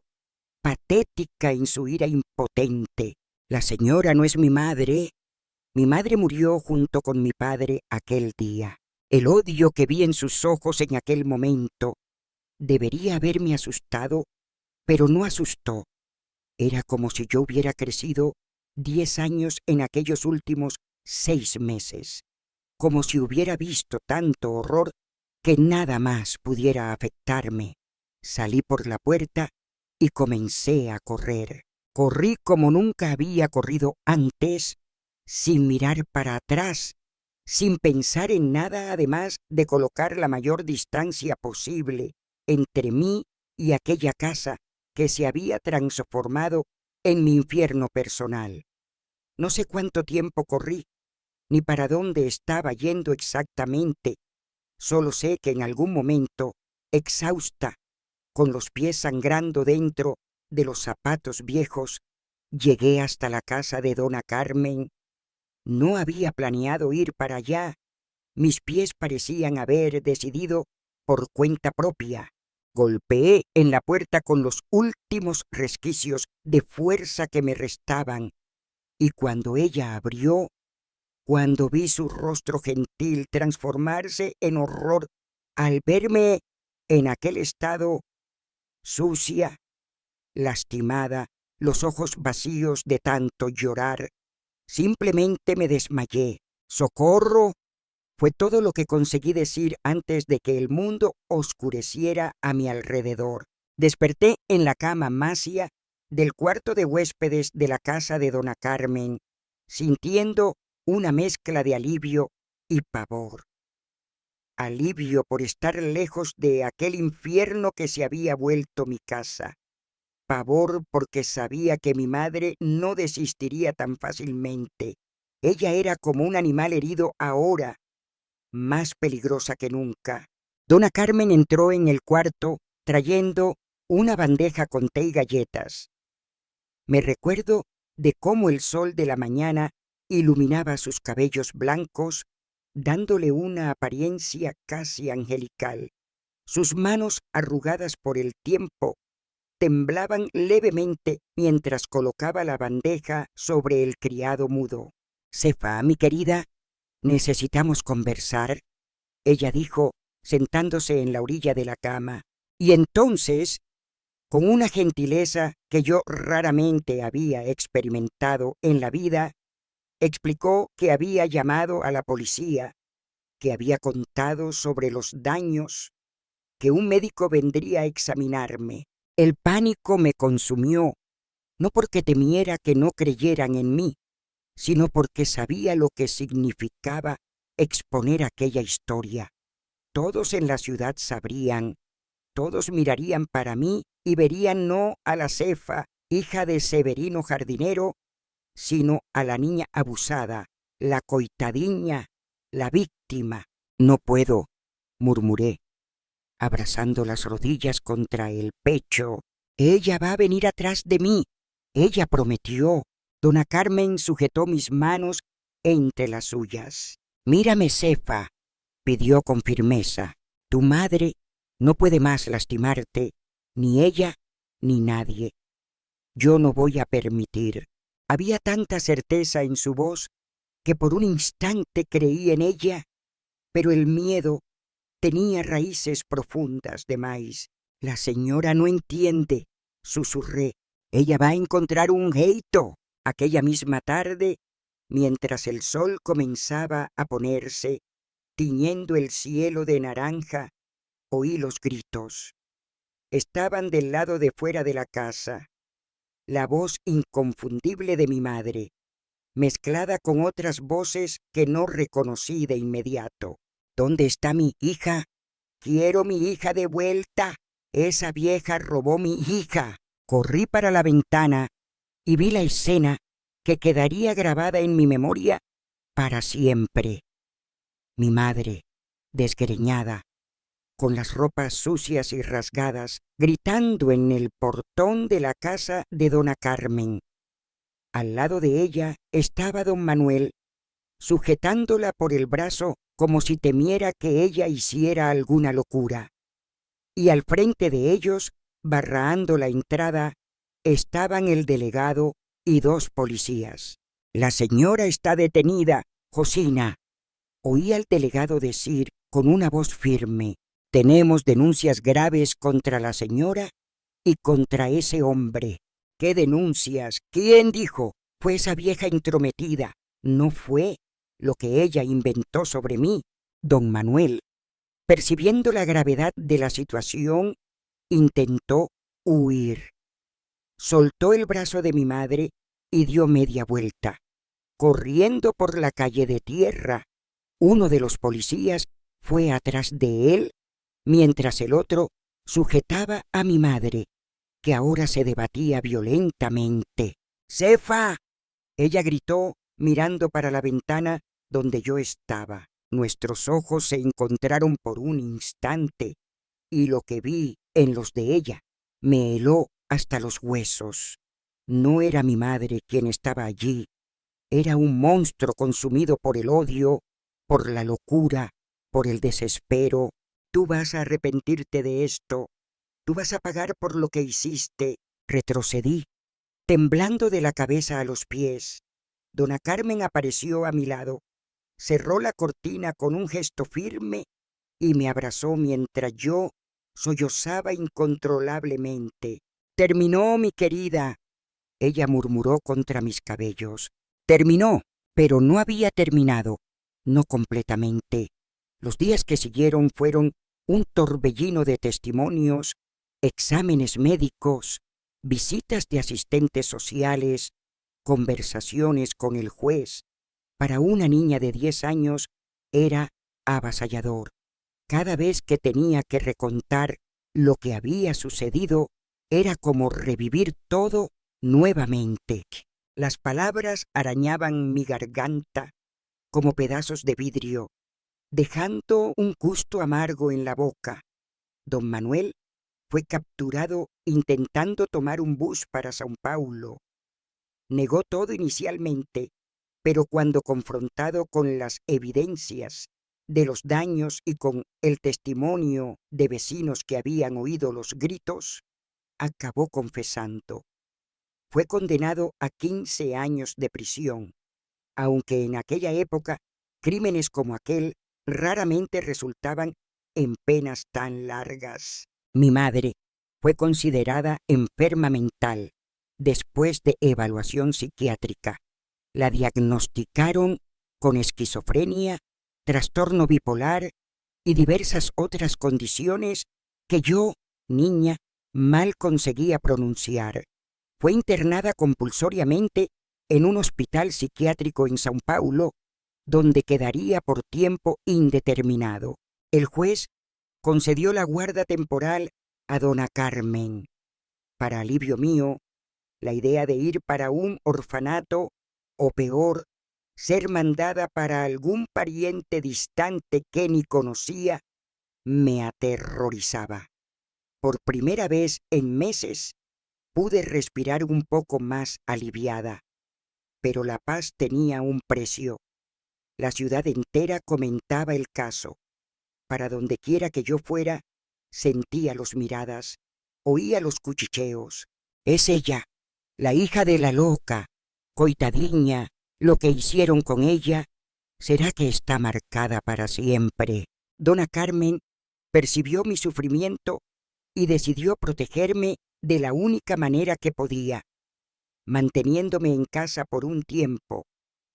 patética en su ira impotente. La señora no es mi madre. Mi madre murió junto con mi padre aquel día. El odio que vi en sus ojos en aquel momento debería haberme asustado, pero no asustó. Era como si yo hubiera crecido 10 años en aquellos últimos 6 meses, como si hubiera visto tanto horror que nada más pudiera afectarme. Salí por la puerta y comencé a correr. Corrí como nunca había corrido antes, sin mirar para atrás, sin pensar en nada además de colocar la mayor distancia posible entre mí y aquella casa que se había transformado en mi infierno personal. No sé cuánto tiempo corrí, ni para dónde estaba yendo exactamente. Solo sé que en algún momento, exhausta, con los pies sangrando dentro de los zapatos viejos, llegué hasta la casa de dona Carmen. No había planeado ir para allá. Mis pies parecían haber decidido por cuenta propia. Golpeé en la puerta con los últimos resquicios de fuerza que me restaban, y cuando ella abrió, cuando vi su rostro gentil transformarse en horror al verme en aquel estado, sucia, lastimada, los ojos vacíos de tanto llorar, simplemente me desmayé. ¡Socorro! Fue todo lo que conseguí decir antes de que el mundo oscureciera a mi alrededor. Desperté en la cama macia del cuarto de huéspedes de la casa de dona Carmen, sintiendo una mezcla de alivio y pavor. Alivio por estar lejos de aquel infierno que se había vuelto mi casa. Pavor porque sabía que mi madre no desistiría tan fácilmente. Ella era como un animal herido ahora, más peligrosa que nunca. Dona Carmen entró en el cuarto trayendo una bandeja con té y galletas. Me recuerdo de cómo el sol de la mañana iluminaba sus cabellos blancos, dándole una apariencia casi angelical. Sus manos, arrugadas por el tiempo, temblaban levemente mientras colocaba la bandeja sobre el criado mudo. «Cefa, mi querida, necesitamos conversar», ella dijo, sentándose en la orilla de la cama. Y entonces, con una gentileza que yo raramente había experimentado en la vida, explicó que había llamado a la policía, que había contado sobre los daños, que un médico vendría a examinarme. El pánico me consumió, no porque temiera que no creyeran en mí, sino porque sabía lo que significaba exponer aquella historia. Todos en la ciudad sabrían, todos mirarían para mí y verían no a la Cefa, hija de Severino jardinero, sino a la niña abusada, la coitadiña, la víctima. «No puedo», murmuré, abrazando las rodillas contra el pecho. «Ella va a venir atrás de mí. Ella prometió». Dona Carmen sujetó mis manos entre las suyas. «Mírame, Cefa», pidió con firmeza. «Tu madre no puede más lastimarte, ni ella ni nadie. Yo no voy a permitir». Había tanta certeza en su voz que por un instante creí en ella, pero el miedo tenía raíces profundas de maíz. «La señora no entiende», susurré. «Ella va a encontrar un jeito». Aquella misma tarde, mientras el sol comenzaba a ponerse, tiñendo el cielo de naranja, oí los gritos. Estaban del lado de fuera de la casa. La voz inconfundible de mi madre, mezclada con otras voces que no reconocí de inmediato. «¿Dónde está mi hija? Quiero mi hija de vuelta. Esa vieja robó mi hija». Corrí para la ventana y vi la escena que quedaría grabada en mi memoria para siempre. Mi madre, desgreñada, con las ropas sucias y rasgadas, gritando en el portón de la casa de dona Carmen. Al lado de ella estaba don Manuel, sujetándola por el brazo como si temiera que ella hiciera alguna locura. Y al frente de ellos, barraando la entrada, estaban el delegado y 2 policías. «La señora está detenida, Josina», oí al delegado decir con una voz firme. «Tenemos denuncias graves contra la señora y contra ese hombre». «¿Qué denuncias? ¿Quién dijo? Fue esa vieja intrometida. No fue lo que ella inventó sobre mí». Don Manuel, percibiendo la gravedad de la situación, intentó huir. Soltó el brazo de mi madre y dio media vuelta. Corriendo por la calle de tierra, uno de los policías fue atrás de él, mientras el otro sujetaba a mi madre, que ahora se debatía violentamente. «¡Cefa!», ella gritó, mirando para la ventana donde yo estaba. Nuestros ojos se encontraron por un instante, y lo que vi en los de ella me heló hasta los huesos. No era mi madre quien estaba allí, era un monstruo consumido por el odio, por la locura, por el desespero. «Tú vas a arrepentirte de esto, tú vas a pagar por lo que hiciste». Retrocedí, temblando de la cabeza a los pies. Dona Carmen apareció a mi lado, cerró la cortina con un gesto firme y me abrazó mientras yo sollozaba incontrolablemente. «Terminó, mi querida», ella murmuró contra mis cabellos. «Terminó», pero no había terminado, no completamente. Los días que siguieron fueron un torbellino de testimonios, exámenes médicos, visitas de asistentes sociales, conversaciones con el juez. Para una niña de 10 años era avasallador. Cada vez que tenía que recontar lo que había sucedido, era como revivir todo nuevamente. Las palabras arañaban mi garganta como pedazos de vidrio, dejando un gusto amargo en la boca. Don Manuel fue capturado intentando tomar un bus para São Paulo. Negó todo inicialmente, pero cuando confrontado con las evidencias de los daños y con el testimonio de vecinos que habían oído los gritos, acabó confesando. Fue condenado a 15 años de prisión, aunque en aquella época crímenes como aquel raramente resultaban en penas tan largas. Mi madre fue considerada enferma mental después de evaluación psiquiátrica. La diagnosticaron con esquizofrenia, trastorno bipolar y diversas otras condiciones que yo, niña, mal conseguía pronunciar. Fue internada compulsoriamente en un hospital psiquiátrico en São Paulo, donde quedaría por tiempo indeterminado. El juez concedió la guarda temporal a dona Carmen. Para alivio mío, la idea de ir para un orfanato, o peor, ser mandada para algún pariente distante que ni conocía, me aterrorizaba. Por primera vez en meses pude respirar un poco más aliviada, pero la paz tenía un precio. La ciudad entera comentaba el caso. Para donde quiera que yo fuera, sentía los miradas, oía los cuchicheos. Es ella, la hija de la loca, coitadiña, lo que hicieron con ella, ¿será que está marcada para siempre? Dona Carmen percibió mi sufrimiento y decidió protegerme de la única manera que podía, manteniéndome en casa por un tiempo,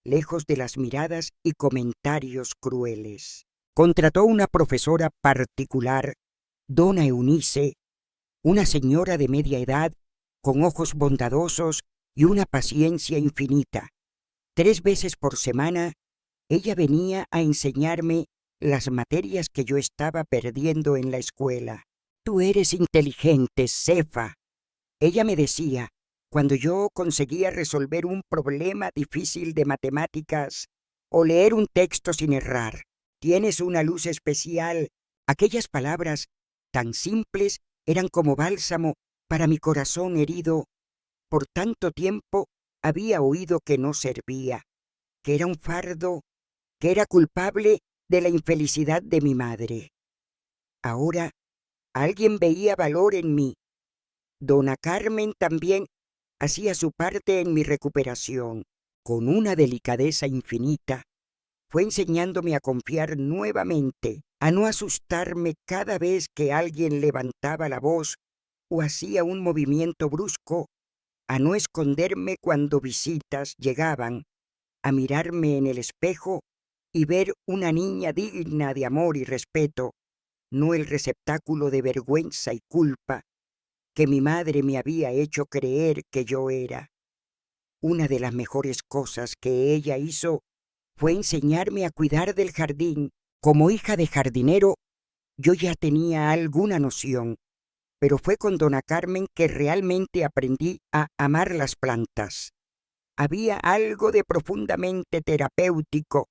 lejos de las miradas y comentarios crueles. Contrató una profesora particular, dona Eunice, una señora de media edad, con ojos bondadosos y una paciencia infinita. 3 veces por semana, ella venía a enseñarme las materias que yo estaba perdiendo en la escuela. Tú eres inteligente, Cefa, ella me decía, cuando yo conseguía resolver un problema difícil de matemáticas o leer un texto sin errar. Tienes una luz especial. Aquellas palabras tan simples eran como bálsamo para mi corazón herido. Por tanto tiempo había oído que no servía, que era un fardo, que era culpable de la infelicidad de mi madre. Ahora alguien veía valor en mí. Dona Carmen también hacía su parte en mi recuperación. Con una delicadeza infinita, fue enseñándome a confiar nuevamente, a no asustarme cada vez que alguien levantaba la voz o hacía un movimiento brusco, a no esconderme cuando visitas llegaban, a mirarme en el espejo y ver una niña digna de amor y respeto, no el receptáculo de vergüenza y culpa que mi madre me había hecho creer que yo era. Una de las mejores cosas que ella hizo fue enseñarme a cuidar del jardín. Como hija de jardinero, yo ya tenía alguna noción, pero fue con dona Carmen que realmente aprendí a amar las plantas. Había algo de profundamente terapéutico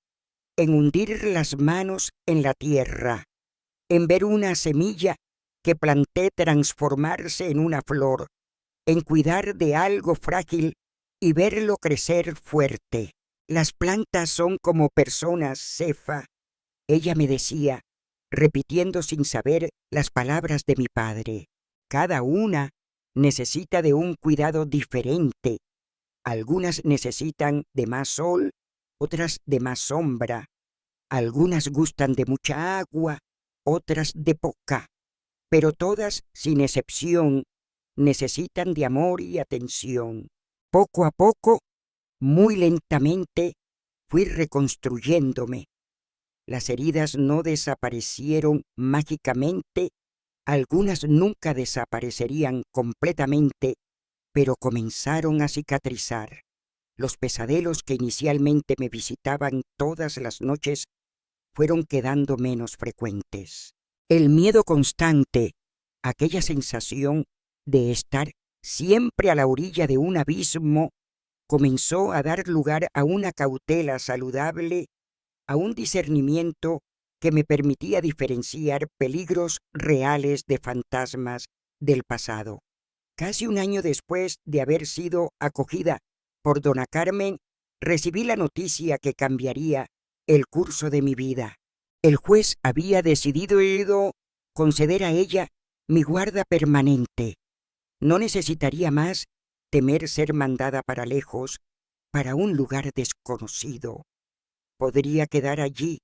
en hundir las manos en la tierra, en ver una semilla que planté transformarse en una flor, en cuidar de algo frágil y verlo crecer fuerte. Las plantas son como personas, Cefa, ella me decía, repitiendo sin saber las palabras de mi padre. Cada una necesita de un cuidado diferente. Algunas necesitan de más sol, otras de más sombra. Algunas gustan de mucha agua, otras de poca. Pero todas, sin excepción, necesitan de amor y atención. Poco a poco, muy lentamente, fui reconstruyéndome. Las heridas no desaparecieron mágicamente, algunas nunca desaparecerían completamente, pero comenzaron a cicatrizar. Los pesadelos que inicialmente me visitaban todas las noches fueron quedando menos frecuentes. El miedo constante, aquella sensación de estar siempre a la orilla de un abismo, comenzó a dar lugar a una cautela saludable, a un discernimiento que me permitía diferenciar peligros reales de fantasmas del pasado. Casi un año después de haber sido acogida por dona Carmen, recibí la noticia que cambiaría el curso de mi vida. El juez había decidido conceder a ella mi guarda permanente. No necesitaría más temer ser mandada para lejos, para un lugar desconocido. Podría quedar allí,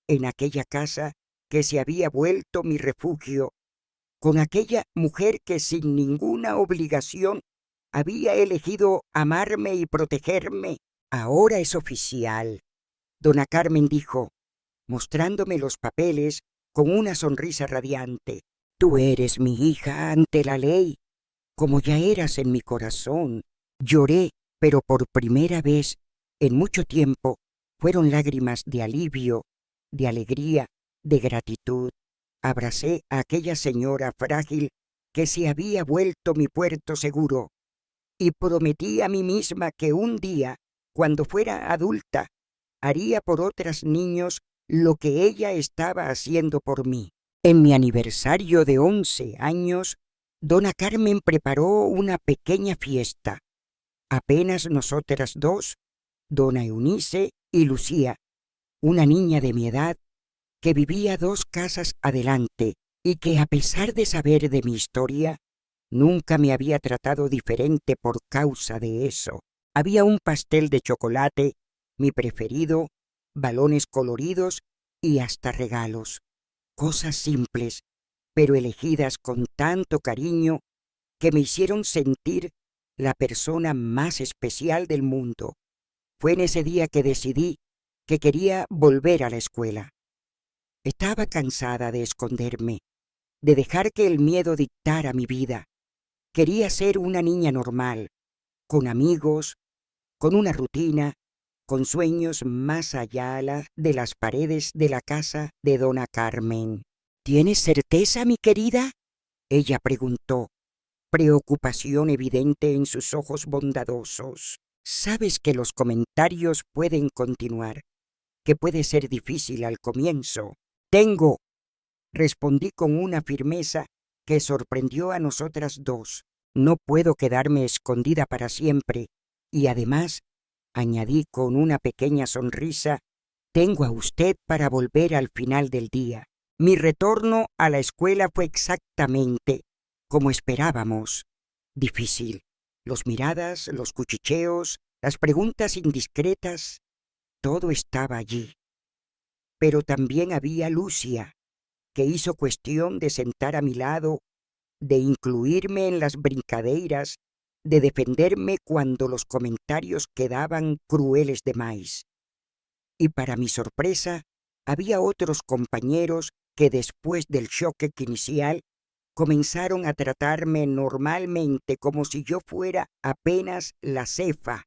en aquella casa que se había vuelto mi refugio, con aquella mujer que sin ninguna obligación había elegido amarme y protegerme. Ahora es oficial. Dona Carmen dijo, mostrándome los papeles con una sonrisa radiante. Tú eres mi hija ante la ley, como ya eras en mi corazón. Lloré, pero por primera vez en mucho tiempo fueron lágrimas de alivio, de alegría, de gratitud. Abracé a aquella señora frágil que se había vuelto mi puerto seguro y prometí a mí misma que un día, cuando fuera adulta, haría por otros niños lo que ella estaba haciendo por mí. En mi aniversario de 11 años, Dona Carmen preparó una pequeña fiesta. Apenas nosotras dos, Dona Eunice y Lucía, una niña de mi edad que vivía 2 casas adelante y que, a pesar de saber de mi historia, nunca me había tratado diferente por causa de eso. Había un pastel de chocolate, mi preferido, balones coloridos y hasta regalos. Cosas simples, pero elegidas con tanto cariño que me hicieron sentir la persona más especial del mundo. Fue en ese día que decidí que quería volver a la escuela. Estaba cansada de esconderme, de dejar que el miedo dictara mi vida. Quería ser una niña normal, con amigos, con una rutina, con sueños más allá de las paredes de la casa de Dona Carmen. ¿Tienes certeza, mi querida?, ella preguntó, preocupación evidente en sus ojos bondadosos. Sabes que los comentarios pueden continuar, que puede ser difícil al comienzo. Tengo, respondí con una firmeza que sorprendió a nosotras dos. No puedo quedarme escondida para siempre, y además, añadí con una pequeña sonrisa, tengo a usted para volver al final del día. Mi retorno a la escuela fue exactamente como esperábamos. Difícil. Los miradas, los cuchicheos, las preguntas indiscretas, todo estaba allí. Pero también había Lucia, que hizo cuestión de sentar a mi lado, de incluirme en las brincadeiras, de defenderme cuando los comentarios quedaban crueles de más. Y para mi sorpresa, había otros compañeros que después del shock inicial comenzaron a tratarme normalmente como si yo fuera apenas la cefa,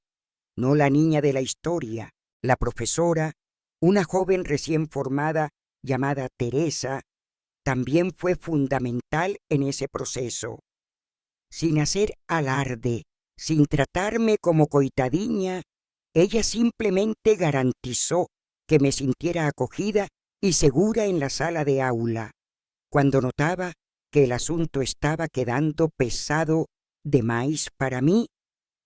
no la niña de la historia. La profesora, una joven recién formada llamada Teresa, también fue fundamental en ese proceso. Sin hacer alarde, sin tratarme como coitadiña, ella simplemente garantizó que me sintiera acogida y segura en la sala de aula. Cuando notaba que el asunto estaba quedando pesado de más para mí,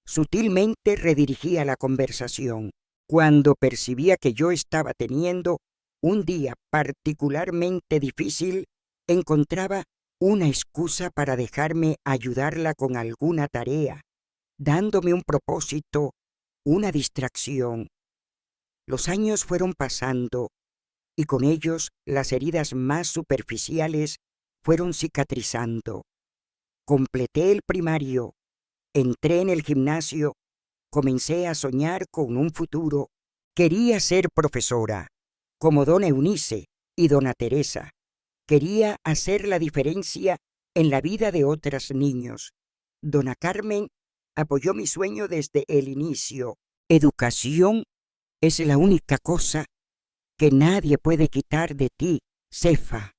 sutilmente redirigía la conversación. Cuando percibía que yo estaba teniendo un día particularmente difícil, encontraba una excusa para dejarme ayudarla con alguna tarea, dándome un propósito, una distracción. Los años fueron pasando y con ellos las heridas más superficiales fueron cicatrizando. Completé el primario, entré en el gimnasio, comencé a soñar con un futuro. Quería ser profesora, como Dona Eunice y Dona Teresa. Quería hacer la diferencia en la vida de otros niños. Dona Carmen apoyó mi sueño desde el inicio. Educación es la única cosa que nadie puede quitar de ti, Cefa.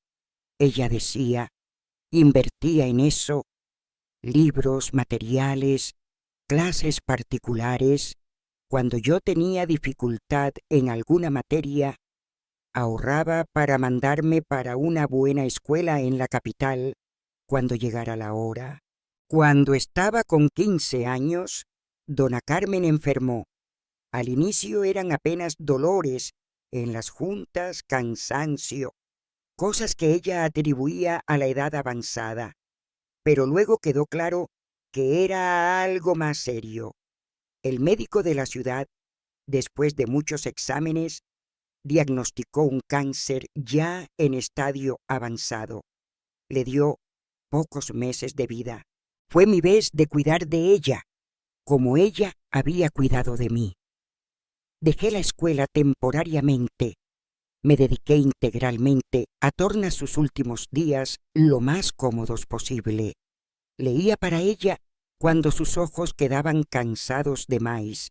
Ella decía, invertía en eso, libros, materiales, clases particulares. Cuando yo tenía dificultad en alguna materia, ahorraba para mandarme para una buena escuela en la capital cuando llegara la hora. Cuando estaba con 15 años, Dona Carmen enfermó. Al inicio eran apenas dolores en las juntas, cansancio, cosas que ella atribuía a la edad avanzada, pero luego quedó claro que era algo más serio. El médico de la ciudad, después de muchos exámenes, diagnosticó un cáncer ya en estadio avanzado. Le dio pocos meses de vida. Fue mi vez de cuidar de ella, como ella había cuidado de mí. Dejé la escuela temporariamente. Me dediqué integralmente a tornar sus últimos días lo más cómodos posible. Leía para ella cuando sus ojos quedaban cansados de más.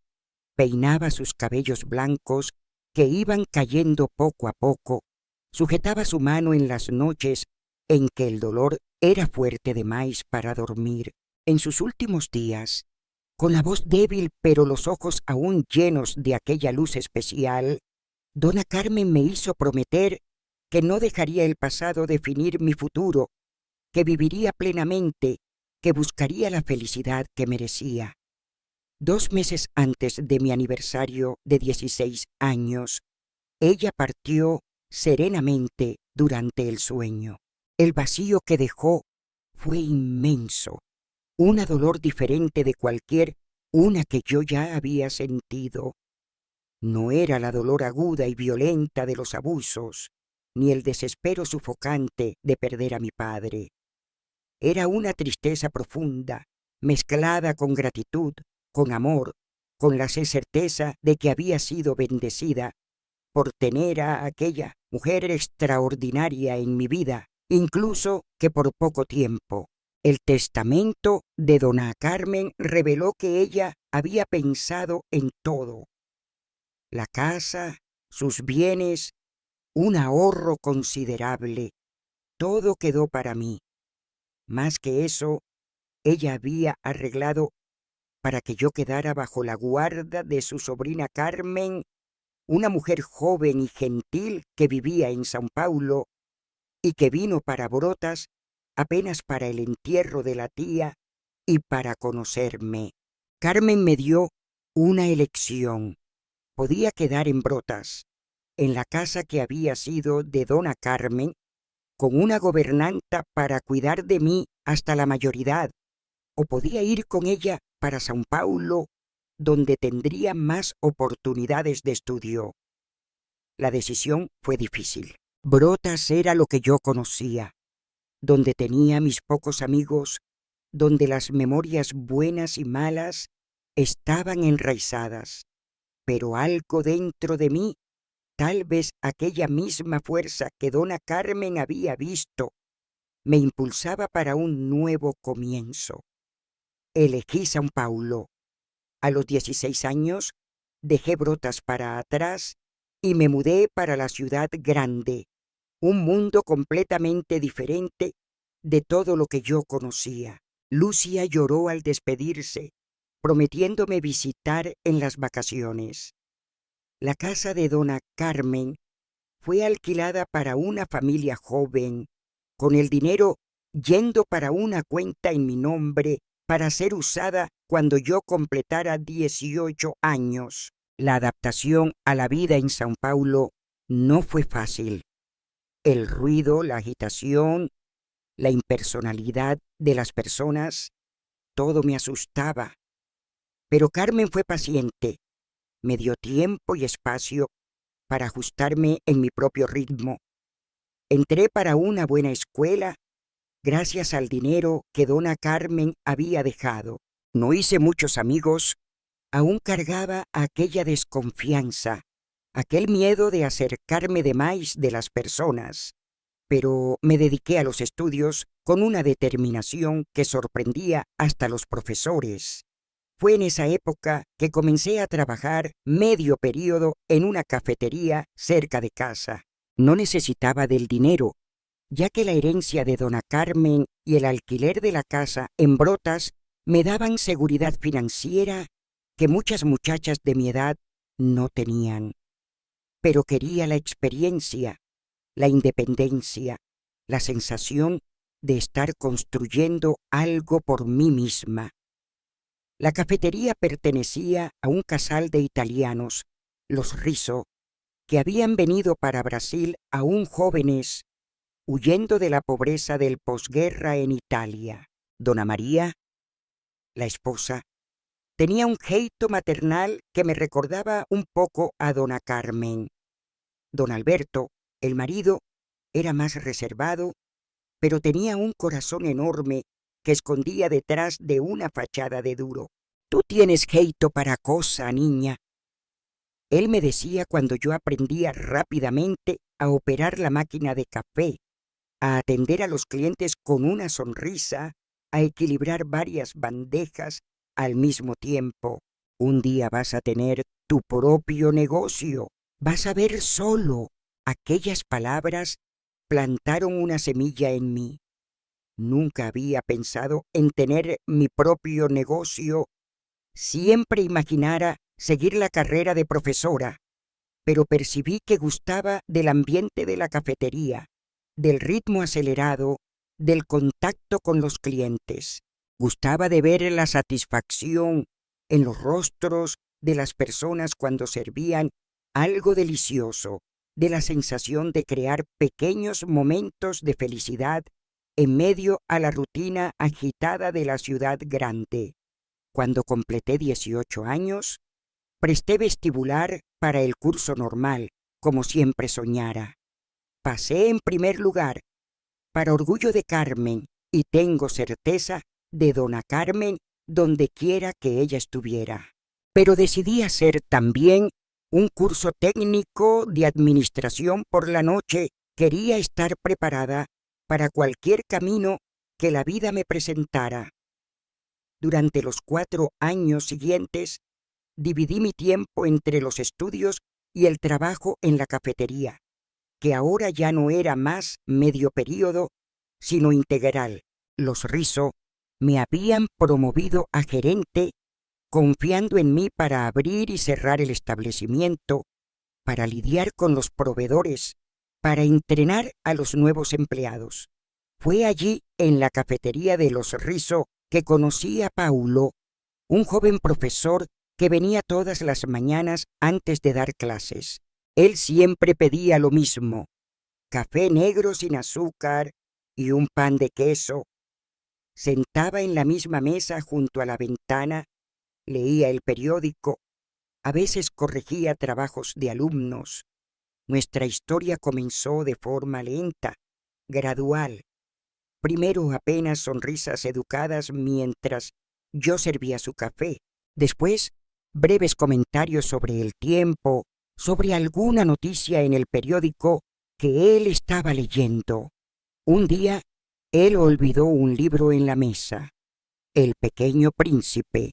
Peinaba sus cabellos blancos que iban cayendo poco a poco. Sujetaba su mano en las noches en que el dolor era fuerte de más para dormir. En sus últimos días, con la voz débil pero los ojos aún llenos de aquella luz especial, dona Carmen me hizo prometer que no dejaría el pasado definir mi futuro, que viviría plenamente, que buscaría la felicidad que merecía. 2 meses antes de mi aniversario de 16 años, ella partió serenamente durante el sueño. El vacío que dejó fue inmenso, un dolor diferente de cualquier una que yo ya había sentido. No era la dolor aguda y violenta de los abusos, ni el desespero sufocante de perder a mi padre. Era una tristeza profunda, mezclada con gratitud, con amor, con la certeza de que había sido bendecida por tener a aquella mujer extraordinaria en mi vida, incluso que por poco tiempo. El testamento de dona Carmen reveló que ella había pensado en todo: la casa, sus bienes, un ahorro considerable. Todo quedó para mí. Más que eso, ella había arreglado para que yo quedara bajo la guarda de su sobrina Carmen, una mujer joven y gentil que vivía en São Paulo y que vino para Brotas apenas para el entierro de la tía y para conocerme. Carmen me dio una elección. Podía quedar en Brotas, en la casa que había sido de dona Carmen, con una gobernanta para cuidar de mí hasta la mayoridad, o podía ir con ella para São Paulo, donde tendría más oportunidades de estudio. La decisión fue difícil. Brotas era lo que yo conocía, donde tenía mis pocos amigos, donde las memorias buenas y malas estaban enraizadas, pero algo dentro de mí, tal vez aquella misma fuerza que dona Carmen había visto, me impulsaba para un nuevo comienzo. Elegí São Paulo. A los 16 años dejé Brotas para atrás y me mudé para la ciudad grande, un mundo completamente diferente de todo lo que yo conocía. Lucia lloró al despedirse, prometiéndome visitar en las vacaciones. La casa de dona Carmen fue alquilada para una familia joven, con el dinero yendo para una cuenta en mi nombre para ser usada cuando yo completara 18 años. La adaptación a la vida en São Paulo no fue fácil. El ruido, la agitación, la impersonalidad de las personas, todo me asustaba. Pero Carmen fue paciente. Me dio tiempo y espacio para ajustarme en mi propio ritmo. Entré para una buena escuela gracias al dinero que dona Carmen había dejado. No hice muchos amigos, aún cargaba aquella desconfianza, aquel miedo de acercarme de más de las personas, pero me dediqué a los estudios con una determinación que sorprendía hasta los profesores. Fue en esa época que comencé a trabajar medio periodo en una cafetería cerca de casa. No necesitaba del dinero, ya que la herencia de dona Carmen y el alquiler de la casa en Brotas me daban seguridad financiera que muchas muchachas de mi edad no tenían. Pero quería la experiencia, la independencia, la sensación de estar construyendo algo por mí misma. La cafetería pertenecía a un casal de italianos, los Rizzo, que habían venido para Brasil aún jóvenes, huyendo de la pobreza del posguerra en Italia. Dona María, la esposa, tenía un geito maternal que me recordaba un poco a dona Carmen. Don Alberto, el marido, era más reservado, pero tenía un corazón enorme que escondía detrás de una fachada de duro. «Tú tienes geito para cosa, niña», él me decía cuando yo aprendía rápidamente a operar la máquina de café, a atender a los clientes con una sonrisa, a equilibrar varias bandejas al mismo tiempo. Un día vas a tener tu propio negocio, vas a ver solo. Aquellas palabras plantaron una semilla en mí. Nunca había pensado en tener mi propio negocio. Siempre imaginara seguir la carrera de profesora, pero percibí que gustaba del ambiente de la cafetería, del ritmo acelerado, del contacto con los clientes. Gustaba de ver la satisfacción en los rostros de las personas cuando servían algo delicioso, de la sensación de crear pequeños momentos de felicidad en medio a la rutina agitada de la ciudad grande. Cuando completé 18 años, presté vestibular para el curso normal, como siempre soñara. Pasé en primer lugar, para orgullo de Carmen, y tengo certeza de dona Carmen donde quiera que ella estuviera. Pero decidí hacer también un curso técnico de administración por la noche. Quería estar preparada para cualquier camino que la vida me presentara. Durante los 4 años siguientes, dividí mi tiempo entre los estudios y el trabajo en la cafetería, que ahora ya no era más medio período, sino integral. Los Rizzo me habían promovido a gerente, confiando en mí para abrir y cerrar el establecimiento, para lidiar con los proveedores, para entrenar a los nuevos empleados. Fue allí, en la cafetería de los Rizzo, que conocí a Paulo, un joven profesor que venía todas las mañanas antes de dar clases. Él siempre pedía lo mismo: café negro sin azúcar y un pan de queso. Sentaba en la misma mesa junto a la ventana, leía el periódico, a veces corregía trabajos de alumnos. Nuestra historia comenzó de forma lenta, gradual. Primero apenas sonrisas educadas mientras yo servía su café. Después, breves comentarios sobre el tiempo, sobre alguna noticia en el periódico que él estaba leyendo. Un día, él olvidó un libro en la mesa, El Pequeño Príncipe,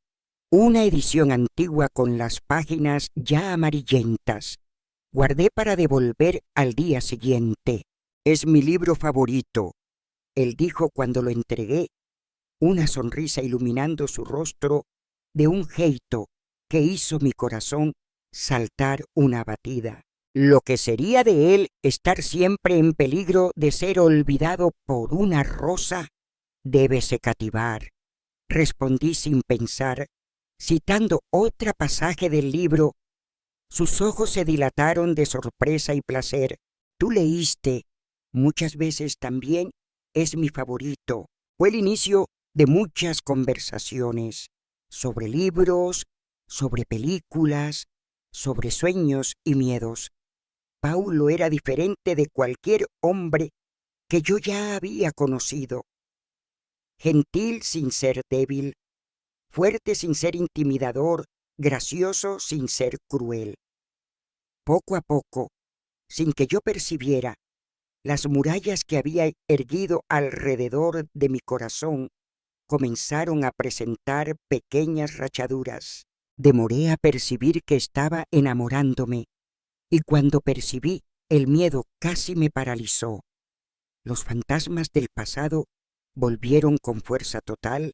una edición antigua con las páginas ya amarillentas. Guardé para devolver al día siguiente. «Es mi libro favorito», él dijo cuando lo entregué, una sonrisa iluminando su rostro de un gesto que hizo mi corazón saltar una batida. Lo que sería de él estar siempre en peligro de ser olvidado por una rosa, débese cativar, respondí sin pensar, citando otro pasaje del libro. Sus ojos se dilataron de sorpresa y placer. «Tú leíste, muchas veces también es mi favorito». Fue el inicio de muchas conversaciones sobre libros, sobre películas, sobre sueños y miedos. Paulo era diferente de cualquier hombre que yo ya había conocido. Gentil sin ser débil, fuerte sin ser intimidador, gracioso sin ser cruel. Poco a poco, sin que yo percibiera, las murallas que había erguido alrededor de mi corazón comenzaron a presentar pequeñas rachaduras. Demoré a percibir que estaba enamorándome, y cuando percibí, el miedo casi me paralizó. Los fantasmas del pasado volvieron con fuerza total,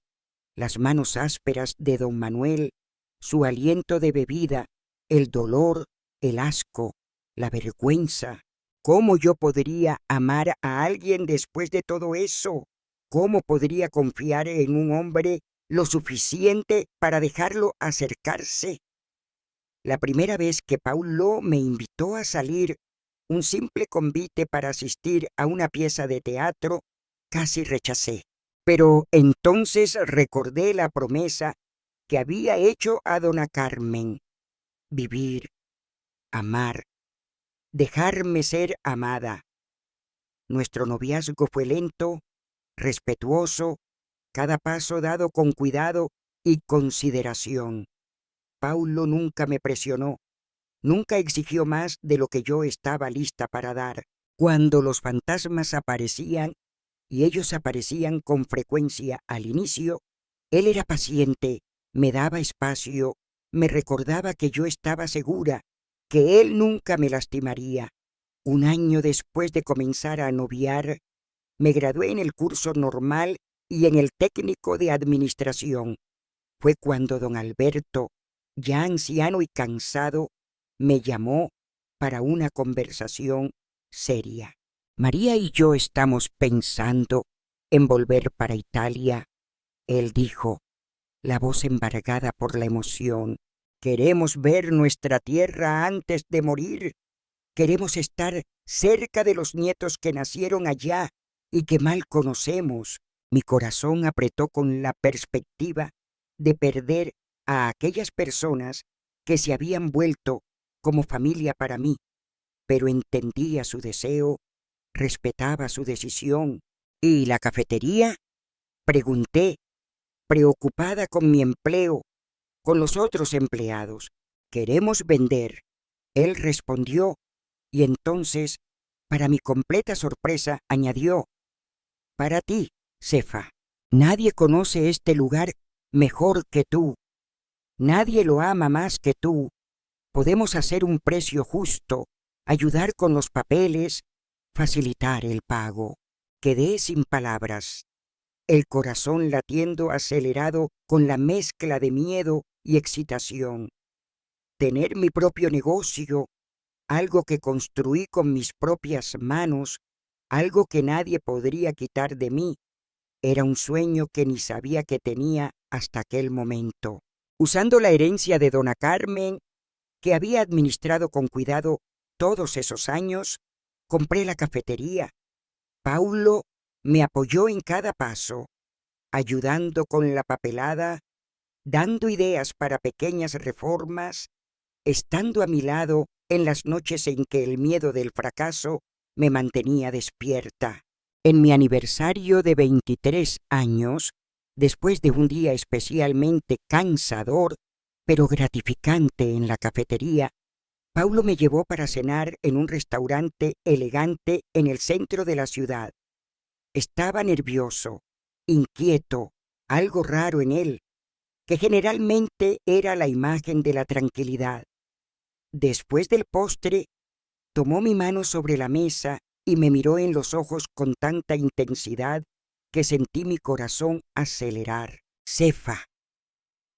las manos ásperas de don Manuel, su aliento de bebida, el dolor, el asco, la vergüenza. ¿Cómo yo podría amar a alguien después de todo eso? ¿Cómo podría confiar en un hombre lo suficiente para dejarlo acercarse? La primera vez que Paulo me invitó a salir, un simple convite para asistir a una pieza de teatro, casi rechacé. Pero entonces recordé la promesa que había hecho a dona Carmen: vivir, amar, dejarme ser amada. Nuestro noviazgo fue lento, respetuoso, cada paso dado con cuidado y consideración. Paulo nunca me presionó, nunca exigió más de lo que yo estaba lista para dar. Cuando los fantasmas aparecían, y ellos aparecían con frecuencia al inicio, él era paciente, me daba espacio, me recordaba que yo estaba segura, que él nunca me lastimaría. Un año después de comenzar a noviar, me gradué en el curso normal y en el técnico de administración. Fue cuando don Alberto, ya anciano y cansado, me llamó para una conversación seria. María y yo estamos pensando en volver para Italia, él dijo, la voz embargada por la emoción. Queremos ver nuestra tierra antes de morir. Queremos estar cerca de los nietos que nacieron allá y que mal conocemos. Mi corazón apretó con la perspectiva de perder a aquellas personas que se habían vuelto como familia para mí, pero entendía su deseo, respetaba su decisión. ¿Y la cafetería?, pregunté, preocupada con mi empleo, con los otros empleados. Queremos vender, él respondió, y entonces, para mi completa sorpresa, añadió, para ti, Cefa. Nadie conoce este lugar mejor que tú. Nadie lo ama más que tú. Podemos hacer un precio justo, ayudar con los papeles, facilitar el pago. Quedé sin palabras, el corazón latiendo acelerado con la mezcla de miedo y excitación. Tener mi propio negocio, algo que construí con mis propias manos, algo que nadie podría quitar de mí, era un sueño que ni sabía que tenía hasta aquel momento. Usando la herencia de dona Carmen, que había administrado con cuidado todos esos años, compré la cafetería. Paulo me apoyó en cada paso, ayudando con la papelada, dando ideas para pequeñas reformas, estando a mi lado en las noches en que el miedo del fracaso me mantenía despierta. En mi aniversario de 23 años, después de un día especialmente cansador, pero gratificante en la cafetería, Paulo me llevó para cenar en un restaurante elegante en el centro de la ciudad. Estaba nervioso, inquieto, algo raro en él, que generalmente era la imagen de la tranquilidad. Después del postre, tomó mi mano sobre la mesa y me miró en los ojos con tanta intensidad que sentí mi corazón acelerar. Cefa.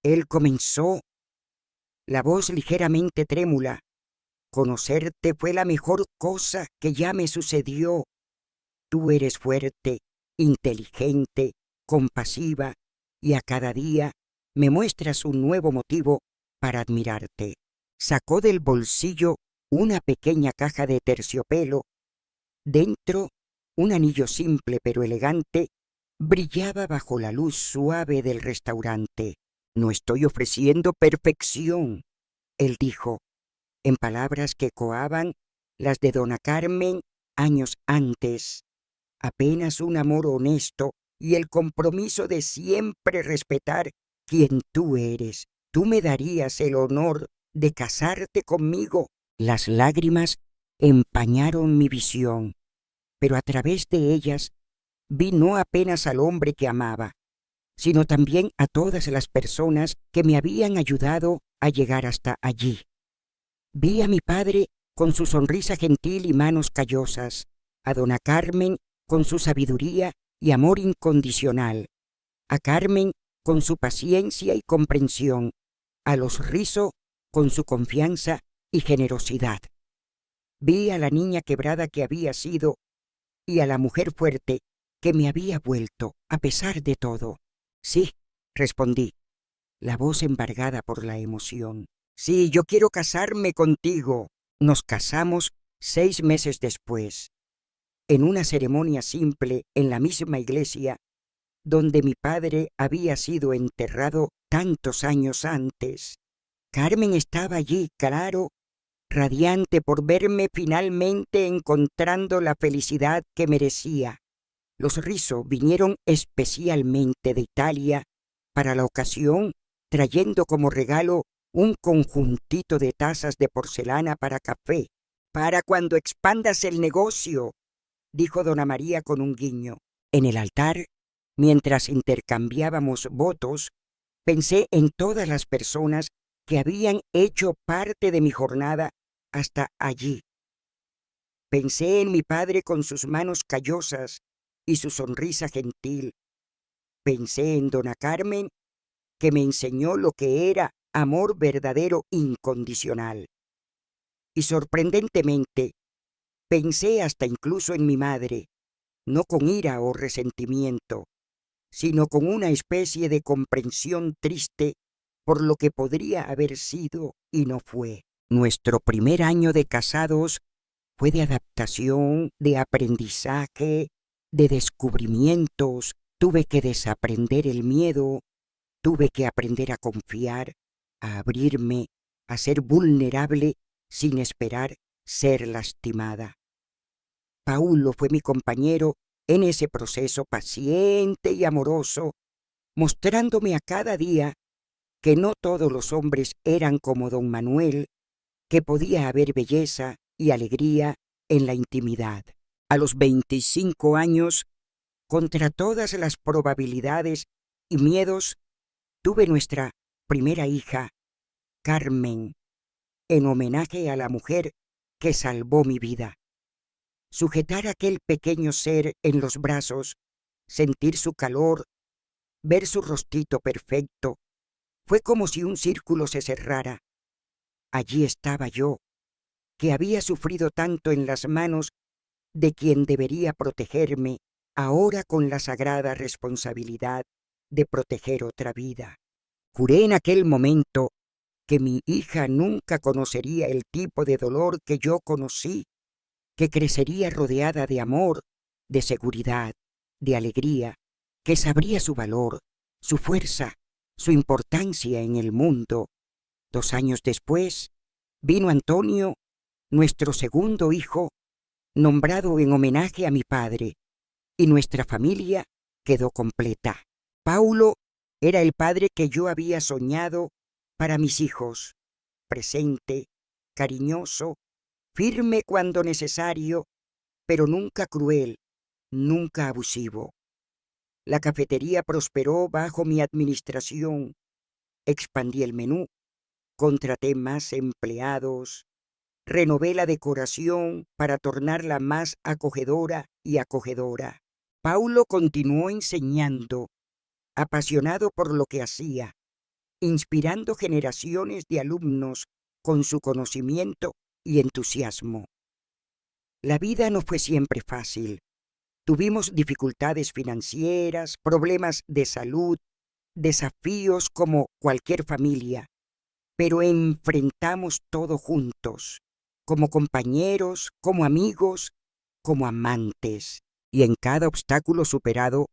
Él comenzó, la voz ligeramente trémula. Conocerte fue la mejor cosa que ya me sucedió. Tú eres fuerte, inteligente, compasiva y a cada día me muestras un nuevo motivo para admirarte. Sacó del bolsillo una pequeña caja de terciopelo. Dentro, un anillo simple pero elegante brillaba bajo la luz suave del restaurante. No estoy ofreciendo perfección, él dijo, en palabras que ecoaban las de dona Carmen años antes. Apenas un amor honesto y el compromiso de siempre respetar quien tú eres. Tú me darías el honor de casarte conmigo. Las lágrimas empañaron mi visión, pero a través de ellas vi no apenas al hombre que amaba, sino también a todas las personas que me habían ayudado a llegar hasta allí. Vi a mi padre con su sonrisa gentil y manos callosas, a dona Carmen con su sabiduría y amor incondicional, a Carmen con su paciencia y comprensión, a los Rizzo con su confianza y generosidad. Vi a la niña quebrada que había sido y a la mujer fuerte que me había vuelto, a pesar de todo. Sí, respondí, la voz embargada por la emoción. Sí, yo quiero casarme contigo. Nos casamos 6 meses después, en una ceremonia simple en la misma iglesia donde mi padre había sido enterrado tantos años antes. Carmen estaba allí, claro, radiante por verme finalmente encontrando la felicidad que merecía. Los Rizzo vinieron especialmente de Italia para la ocasión, trayendo como regalo un conjuntito de tazas de porcelana para café. Para cuando expandas el negocio, dijo dona María con un guiño. En el altar, mientras intercambiábamos votos, pensé en todas las personas que habían hecho parte de mi jornada hasta allí. Pensé en mi padre con sus manos callosas y su sonrisa gentil. Pensé en dona Carmen, que me enseñó lo que era amor verdadero incondicional. Y sorprendentemente, pensé hasta incluso en mi madre, no con ira o resentimiento, sino con una especie de comprensión triste por lo que podría haber sido y no fue. Nuestro primer año de casados fue de adaptación, de aprendizaje, de descubrimientos. Tuve que desaprender el miedo, tuve que aprender a confiar, a abrirme, a ser vulnerable sin esperar ser lastimada. Paulo fue mi compañero en ese proceso paciente y amoroso, mostrándome a cada día que no todos los hombres eran como don Manuel, que podía haber belleza y alegría en la intimidad. A los 25 años, contra todas las probabilidades y miedos, tuve nuestra primera hija, Carmen, en homenaje a la mujer que salvó mi vida. Sujetar a aquel pequeño ser en los brazos, sentir su calor, ver su rostito perfecto, fue como si un círculo se cerrara. Allí estaba yo, que había sufrido tanto en las manos de quien debería protegerme, ahora con la sagrada responsabilidad de proteger otra vida. Juré en aquel momento que mi hija nunca conocería el tipo de dolor que yo conocí, que crecería rodeada de amor, de seguridad, de alegría, que sabría su valor, su fuerza, su importancia en el mundo. 2 años después, vino Antonio, nuestro segundo hijo, nombrado en homenaje a mi padre, y nuestra familia quedó completa. Paulo era el padre que yo había soñado para mis hijos, presente, cariñoso, firme cuando necesario, pero nunca cruel, nunca abusivo. La cafetería prosperó bajo mi administración. Expandí el menú, contraté más empleados, renové la decoración para tornarla más acogedora y acogedora. Paulo continuó enseñando, apasionado por lo que hacía, inspirando generaciones de alumnos con su conocimiento y entusiasmo. La vida no fue siempre fácil. Tuvimos dificultades financieras, problemas de salud, desafíos como cualquier familia, pero enfrentamos todo juntos, como compañeros, como amigos, como amantes. Y en cada obstáculo superado,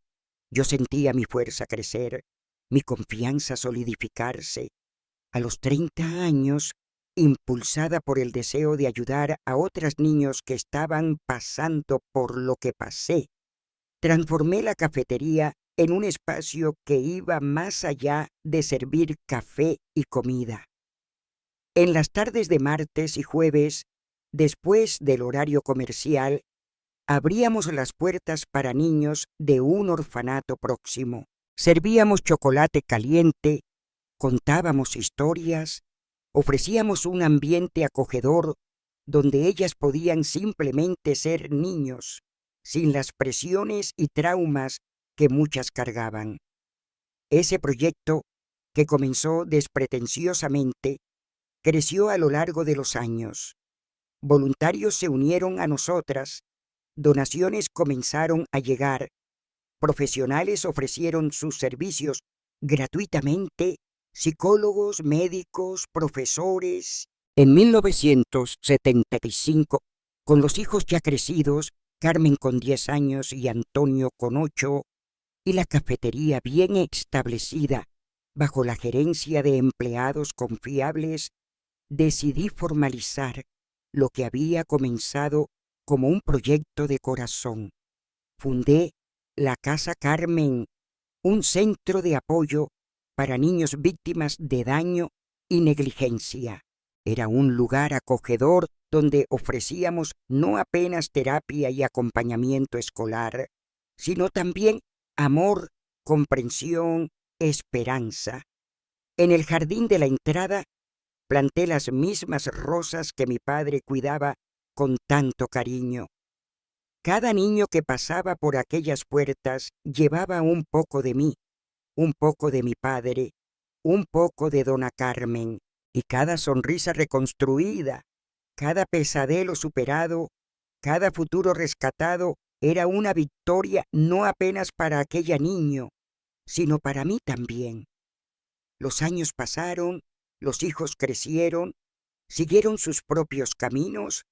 yo sentía mi fuerza crecer, mi confianza solidificarse. A los 30 años, impulsada por el deseo de ayudar a otros niños que estaban pasando por lo que pasé, transformé la cafetería en un espacio que iba más allá de servir café y comida. En las tardes de martes y jueves, después del horario comercial, abríamos las puertas para niños de un orfanato próximo. Servíamos chocolate caliente, contábamos historias, ofrecíamos un ambiente acogedor donde ellas podían simplemente ser niños, sin las presiones y traumas que muchas cargaban. Ese proyecto, que comenzó despretenciosamente, creció a lo largo de los años. Voluntarios se unieron a nosotras, donaciones comenzaron a llegar, profesionales ofrecieron sus servicios gratuitamente psicólogos, médicos, profesores. En 1975, con los hijos ya crecidos, Carmen con 10 años y Antonio con 8, y la cafetería bien establecida, bajo la gerencia de empleados confiables, decidí formalizar lo que había comenzado como un proyecto de corazón. Fundé la Casa Carmen, un centro de apoyo para niños víctimas de daño y negligencia. Era un lugar acogedor donde ofrecíamos no apenas terapia y acompañamiento escolar, sino también amor, comprensión, esperanza. En el jardín de la entrada planté las mismas rosas que mi padre cuidaba con tanto cariño. Cada niño que pasaba por aquellas puertas llevaba un poco de mí, un poco de mi padre, un poco de dona Carmen, y cada sonrisa reconstruida, cada pesadelo superado, cada futuro rescatado era una victoria no apenas para aquella niño, sino para mí también. Los años pasaron, los hijos crecieron, siguieron sus propios caminos.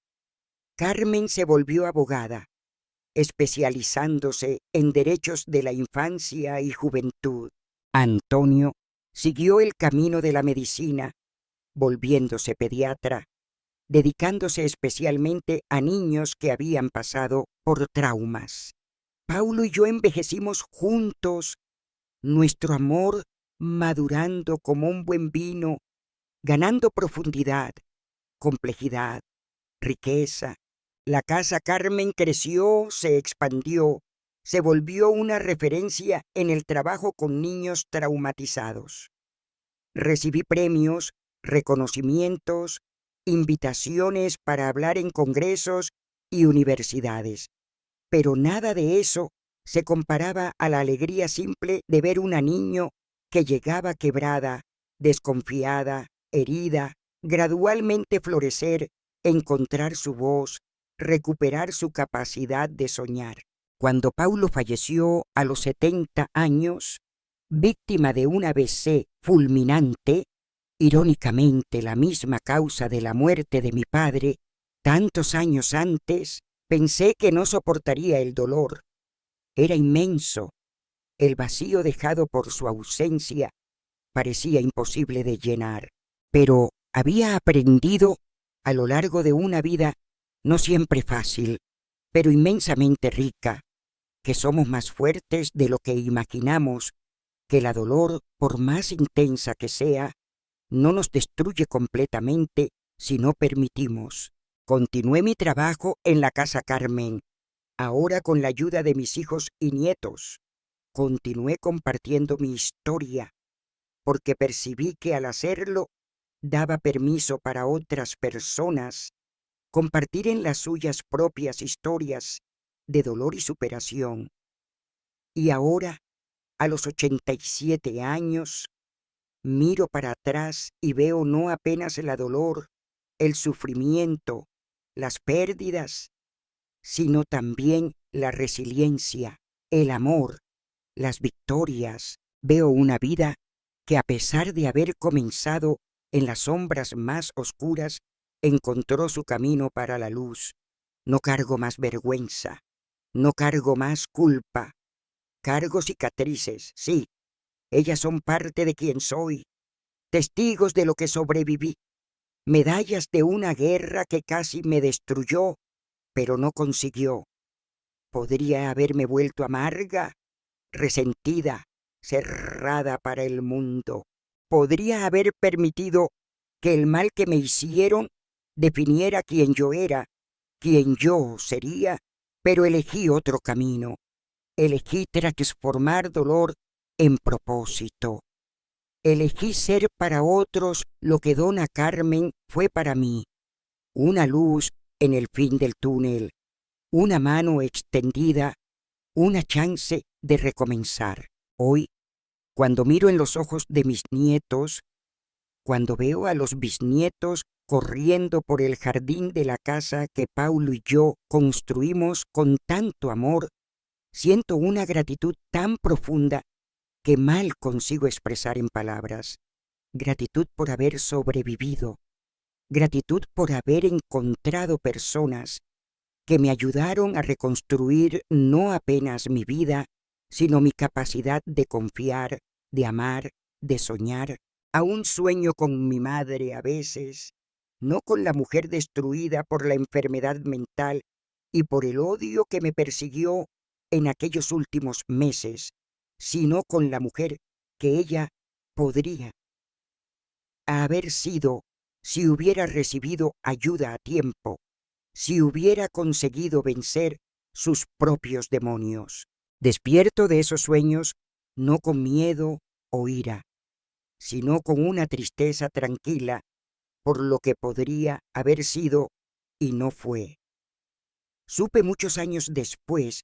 Carmen se volvió abogada, especializándose en derechos de la infancia y juventud. Antonio siguió el camino de la medicina, volviéndose pediatra, dedicándose especialmente a niños que habían pasado por traumas. Paulo y yo envejecimos juntos, nuestro amor madurando como un buen vino, ganando profundidad, complejidad, riqueza. La Casa Carmen creció, se expandió, se volvió una referencia en el trabajo con niños traumatizados. Recibí premios, reconocimientos, invitaciones para hablar en congresos y universidades, pero nada de eso se comparaba a la alegría simple de ver una niño que llegaba quebrada, desconfiada, herida, gradualmente florecer, encontrar su voz, recuperar su capacidad de soñar. Cuando Paulo falleció a los 70 años, víctima de un AVC fulminante, irónicamente la misma causa de la muerte de mi padre, tantos años antes, pensé que no soportaría el dolor. Era inmenso. El vacío dejado por su ausencia parecía imposible de llenar. Pero había aprendido a lo largo de una vida no siempre fácil, pero inmensamente rica, que somos más fuertes de lo que imaginamos, que la dolor, por más intensa que sea, no nos destruye completamente si no permitimos. Continué mi trabajo en la Casa Carmen, ahora con la ayuda de mis hijos y nietos. Continué compartiendo mi historia, porque percibí que al hacerlo daba permiso para otras personas compartir en las suyas propias historias de dolor y superación. Y ahora, a los 87 años, miro para atrás y veo no apenas el dolor, el sufrimiento, las pérdidas, sino también la resiliencia, el amor, las victorias. Veo una vida que, a pesar de haber comenzado en las sombras más oscuras, encontró su camino para la luz. No cargo más vergüenza, no cargo más culpa. Cargo cicatrices, sí, ellas son parte de quien soy, testigos de lo que sobreviví, medallas de una guerra que casi me destruyó, pero no consiguió. Podría haberme vuelto amarga, resentida, cerrada para el mundo. Podría haber permitido que el mal que me hicieron definiera quién yo era, quién yo sería, pero elegí otro camino. Elegí transformar dolor en propósito. Elegí ser para otros lo que dona Carmen fue para mí, una luz en el fin del túnel, una mano extendida, una chance de recomenzar. Hoy, cuando miro en los ojos de mis nietos, cuando veo a los bisnietos corriendo por el jardín de la casa que Paulo y yo construimos con tanto amor, siento una gratitud tan profunda que mal consigo expresar en palabras. gratitud por haber sobrevivido, gratitud por haber encontrado personas que me ayudaron a reconstruir no apenas mi vida, sino mi capacidad de confiar, de amar, de soñar. Aún sueño con mi madre a veces, no con la mujer destruida por la enfermedad mental y por el odio que me persiguió en aquellos últimos meses, sino con la mujer que ella podría haber sido si hubiera recibido ayuda a tiempo, si hubiera conseguido vencer sus propios demonios. Despierto de esos sueños no con miedo o ira, sino con una tristeza tranquila por lo que podría haber sido y no fue. Supe muchos años después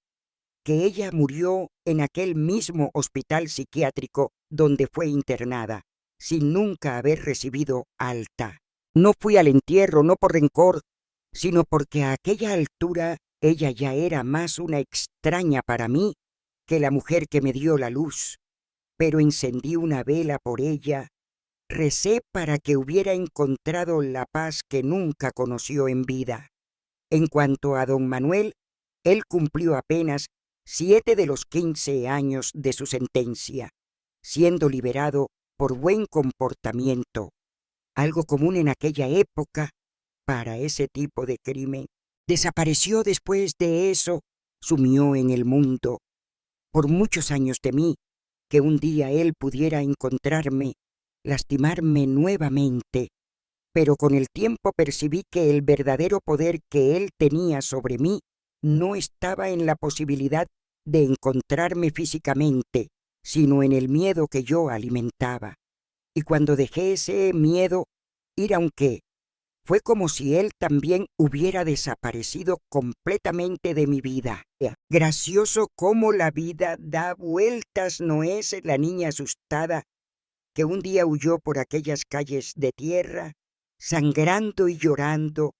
que ella murió en aquel mismo hospital psiquiátrico donde fue internada, sin nunca haber recibido alta. No fui al entierro, no por rencor, sino porque a aquella altura ella ya era más una extraña para mí que la mujer que me dio la luz. Pero encendí una vela por ella, recé para que hubiera encontrado la paz que nunca conoció en vida. En cuanto a don Manuel, él cumplió apenas 7 de los 15 años de su sentencia, siendo liberado por buen comportamiento, algo común en aquella época para ese tipo de crimen. Desapareció después de eso, sumió en el mundo. Por muchos años temí que un día él pudiera encontrarme, lastimarme nuevamente, pero con el tiempo percibí que el verdadero poder que él tenía sobre mí no estaba en la posibilidad de encontrarme físicamente, sino en el miedo que yo alimentaba. Y cuando dejé ese miedo ir, aunque fue como si él también hubiera desaparecido completamente de mi vida. Gracioso cómo la vida da vueltas, ¿no es? La niña asustada que un día huyó por aquellas calles de tierra, sangrando y llorando,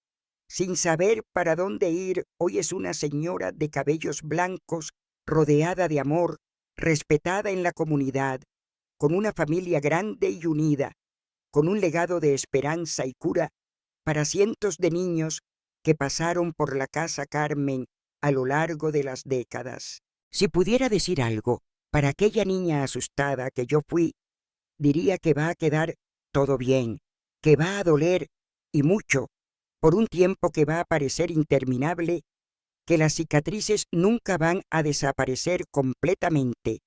sin saber para dónde ir, hoy es una señora de cabellos blancos, rodeada de amor, respetada en la comunidad, con una familia grande y unida, con un legado de esperanza y cura para cientos de niños que pasaron por la Casa Carmen a lo largo de las décadas. Si pudiera decir algo para aquella niña asustada que yo fui, diría que va a quedar todo bien, que va a doler y mucho, por un tiempo que va a parecer interminable, que las cicatrices nunca van a desaparecer completamente,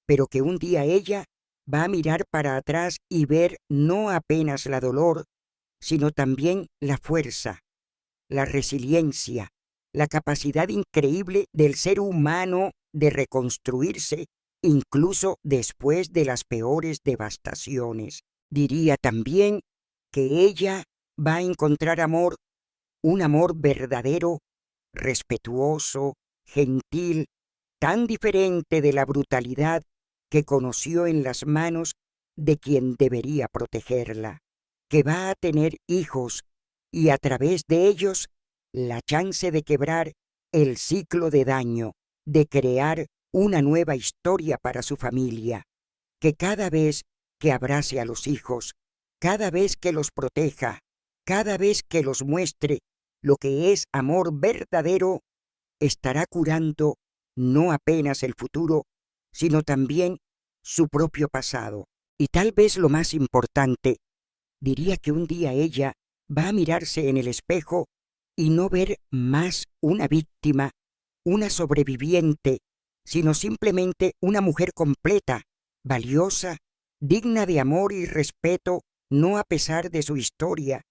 pero que un día ella va a mirar para atrás y ver no apenas la dolor, sino también la fuerza, la resiliencia, la capacidad increíble del ser humano de reconstruirse incluso después de las peores devastaciones. Diría también que ella va a encontrar amor, un amor verdadero, respetuoso, gentil, tan diferente de la brutalidad que conoció en las manos de quien debería protegerla, que va a tener hijos y a través de ellos la chance de quebrar el ciclo de daño, de crear una nueva historia para su familia, que cada vez que abrace a los hijos, cada vez que los proteja, cada vez que los muestre lo que es amor verdadero, estará curando no apenas el futuro, sino también su propio pasado. Y tal vez lo más importante, diría que un día ella va a mirarse en el espejo y no ver más una víctima, una sobreviviente, sino simplemente una mujer completa, valiosa, digna de amor y respeto, no a pesar de su historia,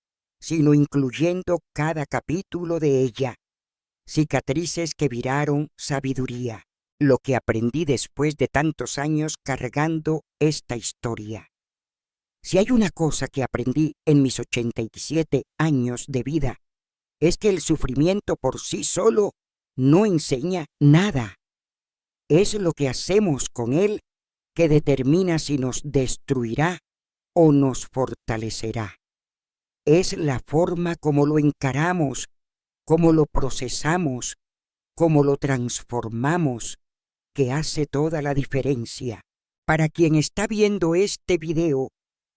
sino incluyendo cada capítulo de ella. Cicatrices que viraron sabiduría, lo que aprendí después de tantos años cargando esta historia. Si hay una cosa que aprendí en mis 87 años de vida, es que el sufrimiento por sí solo no enseña nada. Es lo que hacemos con él que determina si nos destruirá o nos fortalecerá. Es la forma como lo encaramos, como lo procesamos, como lo transformamos, que hace toda la diferencia. Para quien está viendo este video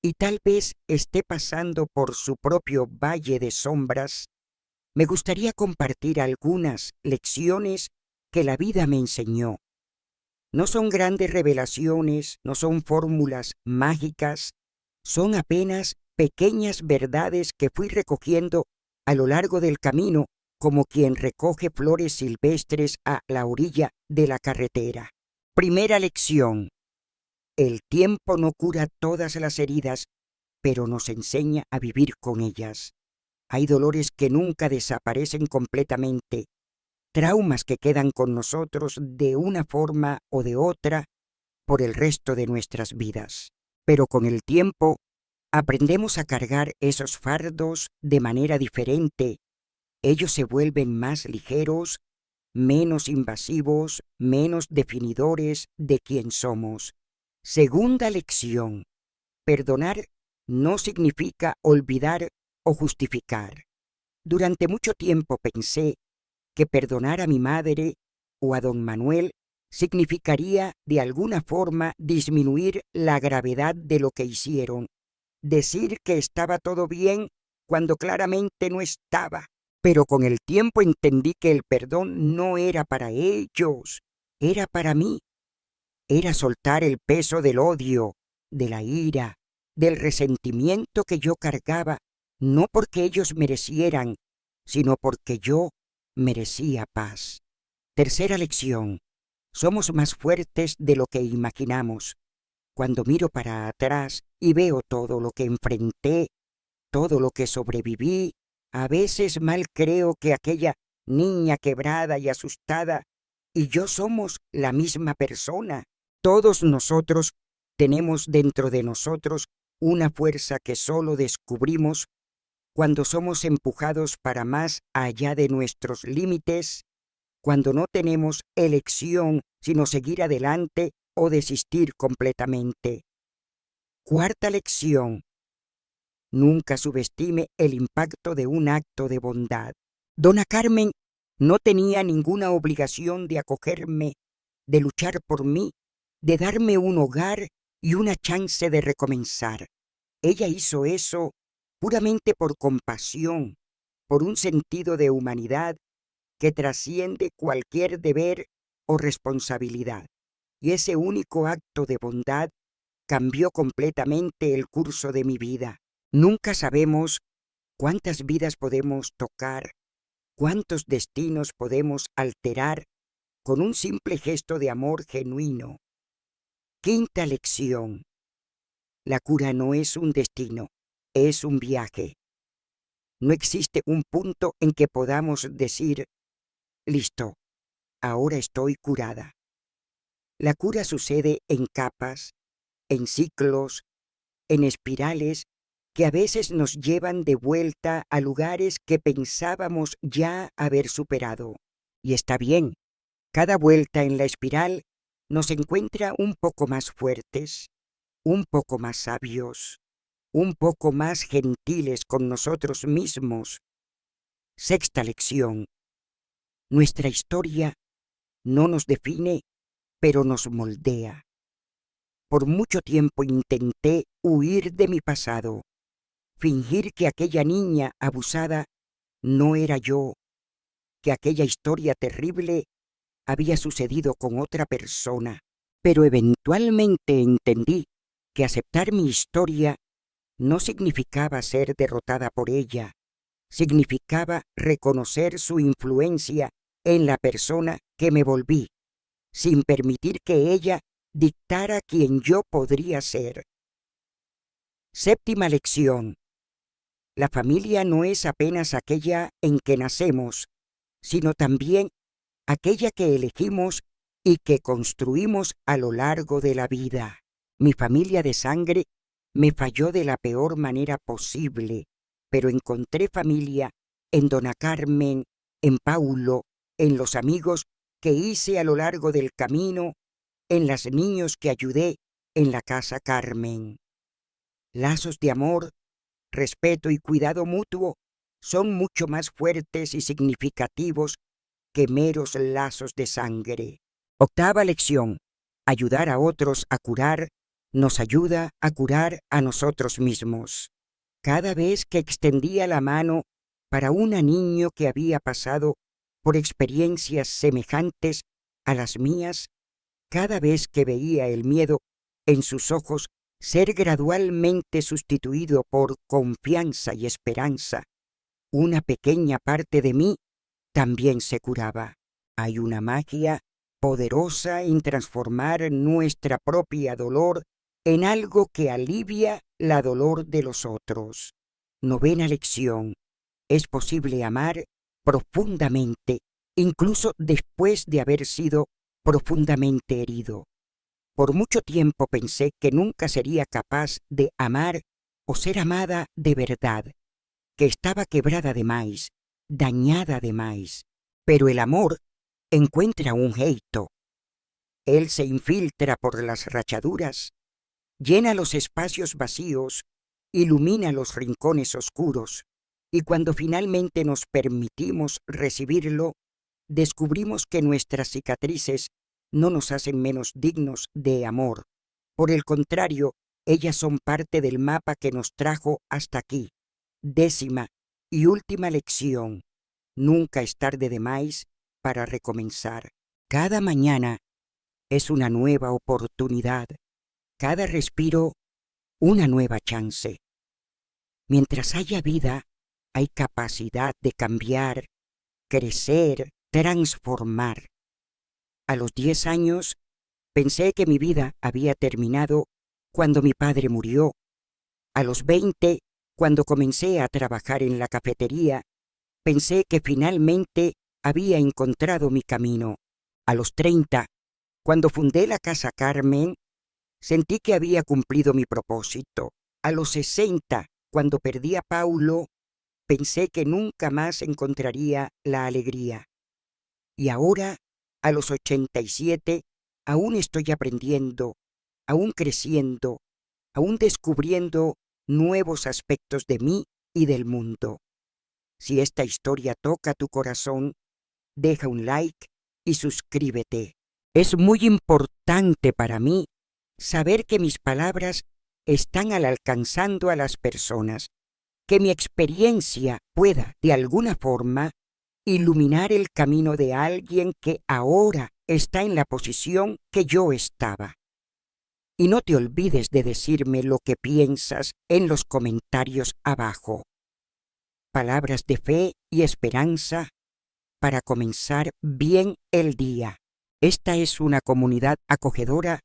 y tal vez esté pasando por su propio valle de sombras, me gustaría compartir algunas lecciones que la vida me enseñó. No son grandes revelaciones, no son fórmulas mágicas, son apenas pequeñas verdades que fui recogiendo a lo largo del camino como quien recoge flores silvestres a la orilla de la carretera. Primera lección: el tiempo no cura todas las heridas, pero nos enseña a vivir con ellas. Hay dolores que nunca desaparecen completamente, traumas que quedan con nosotros de una forma o de otra por el resto de nuestras vidas. Pero con el tiempo aprendemos a cargar esos fardos de manera diferente. Ellos se vuelven más ligeros, menos invasivos, menos definidores de quién somos. Segunda lección: perdonar no significa olvidar o justificar. Durante mucho tiempo pensé que perdonar a mi madre o a don Manuel significaría de alguna forma disminuir la gravedad de lo que hicieron, decir que estaba todo bien cuando claramente no estaba. Pero con el tiempo entendí que el perdón no era para ellos, era para mí. Era soltar el peso del odio, de la ira, del resentimiento que yo cargaba, no porque ellos merecieran, sino porque yo merecía paz. Tercera lección: somos más fuertes de lo que imaginamos. Cuando miro para atrás y veo todo lo que enfrenté, todo lo que sobreviví, a veces mal creo que aquella niña quebrada y asustada y yo somos la misma persona. Todos nosotros tenemos dentro de nosotros una fuerza que solo descubrimos cuando somos empujados para más allá de nuestros límites, cuando no tenemos elección sino seguir adelante o desistir completamente. Cuarta lección: nunca subestime el impacto de un acto de bondad. Dona Carmen no tenía ninguna obligación de acogerme, de luchar por mí, de darme un hogar y una chance de recomenzar. Ella hizo eso puramente por compasión, por un sentido de humanidad que trasciende cualquier deber o responsabilidad. Y ese único acto de bondad cambió completamente el curso de mi vida. Nunca sabemos cuántas vidas podemos tocar, cuántos destinos podemos alterar con un simple gesto de amor genuino. Quinta lección: la cura no es un destino, es un viaje. No existe un punto en que podamos decir, listo, ahora estoy curada. La cura sucede en capas, en ciclos, en espirales que a veces nos llevan de vuelta a lugares que pensábamos ya haber superado. Y está bien, cada vuelta en la espiral nos encuentra un poco más fuertes, un poco más sabios, un poco más gentiles con nosotros mismos. Sexta lección: nuestra historia no nos define, pero nos moldea. Por mucho tiempo intenté huir de mi pasado, fingir que aquella niña abusada no era yo, que aquella historia terrible había sucedido con otra persona. Pero eventualmente entendí que aceptar mi historia no significaba ser derrotada por ella, significaba reconocer su influencia en la persona que me volví, sin permitir que ella dictara quién yo podría ser. Séptima lección: la familia no es apenas aquella en que nacemos, sino también aquella que elegimos y que construimos a lo largo de la vida. Mi familia de sangre me falló de la peor manera posible, pero encontré familia en Dona Carmen, en Paulo, en los amigos que hice a lo largo del camino, en los niños que ayudé en la casa Carmen. Lazos de amor, respeto y cuidado mutuo son mucho más fuertes y significativos que meros lazos de sangre. Octava lección: ayudar a otros a curar nos ayuda a curar a nosotros mismos. Cada vez que extendía la mano para un niño que había pasado por experiencias semejantes a las mías, cada vez que veía el miedo en sus ojos ser gradualmente sustituido por confianza y esperanza, una pequeña parte de mí también se curaba. Hay una magia poderosa en transformar nuestra propia dolor en algo que alivia la dolor de los otros. Novena lección. Es posible amar profundamente, incluso después de haber sido profundamente herido. Por mucho tiempo pensé que nunca sería capaz de amar o ser amada de verdad, que estaba quebrada de más, dañada de más. Pero el amor encuentra un jeito. Él se infiltra por las rachaduras, llena los espacios vacíos, ilumina los rincones oscuros, y cuando finalmente nos permitimos recibirlo, descubrimos que nuestras cicatrices no nos hacen menos dignos de amor. Por el contrario, ellas son parte del mapa que nos trajo hasta aquí. Décima y última lección. Nunca es tarde de más para recomenzar. Cada mañana es una nueva oportunidad. Cada respiro, una nueva chance. Mientras haya vida, hay capacidad de cambiar, crecer, transformar. A los 10 años, pensé que mi vida había terminado cuando mi padre murió. A los 20, cuando comencé a trabajar en la cafetería, pensé que finalmente había encontrado mi camino. A los 30, cuando fundé la Casa Carmen, sentí que había cumplido mi propósito. A los 60, cuando perdí a Paulo, pensé que nunca más encontraría la alegría. Y ahora, a los 87, aún estoy aprendiendo, aún creciendo, aún descubriendo nuevos aspectos de mí y del mundo. Si esta historia toca tu corazón, deja un like y suscríbete. Es muy importante para mí saber que mis palabras están alcanzando a las personas, que mi experiencia pueda, de alguna forma, iluminar el camino de alguien que ahora está en la posición que yo estaba. Y no te olvides de decirme lo que piensas en los comentarios abajo. Palabras de fe y esperanza para comenzar bien el día. Esta es una comunidad acogedora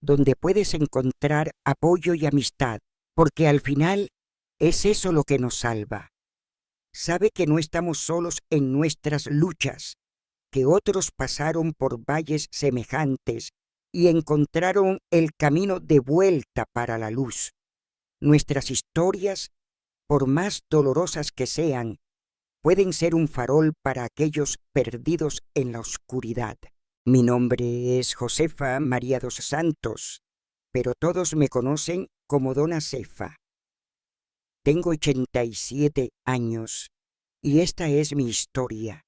donde puedes encontrar apoyo y amistad, porque al final es eso lo que nos salva. Sabe que no estamos solos en nuestras luchas, que otros pasaron por valles semejantes y encontraron el camino de vuelta para la luz. Nuestras historias, por más dolorosas que sean, pueden ser un farol para aquellos perdidos en la oscuridad. Mi nombre es Josefa María dos Santos, pero todos me conocen como Dona Cefa. Tengo 87 años y esta es mi historia,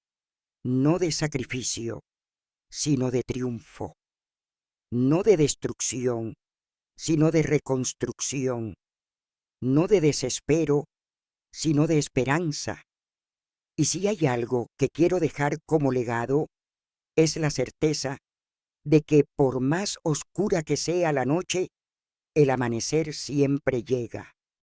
no de sacrificio, sino de triunfo, no de destrucción, sino de reconstrucción, no de desespero, sino de esperanza. Y si hay algo que quiero dejar como legado, es la certeza de que por más oscura que sea la noche, el amanecer siempre llega.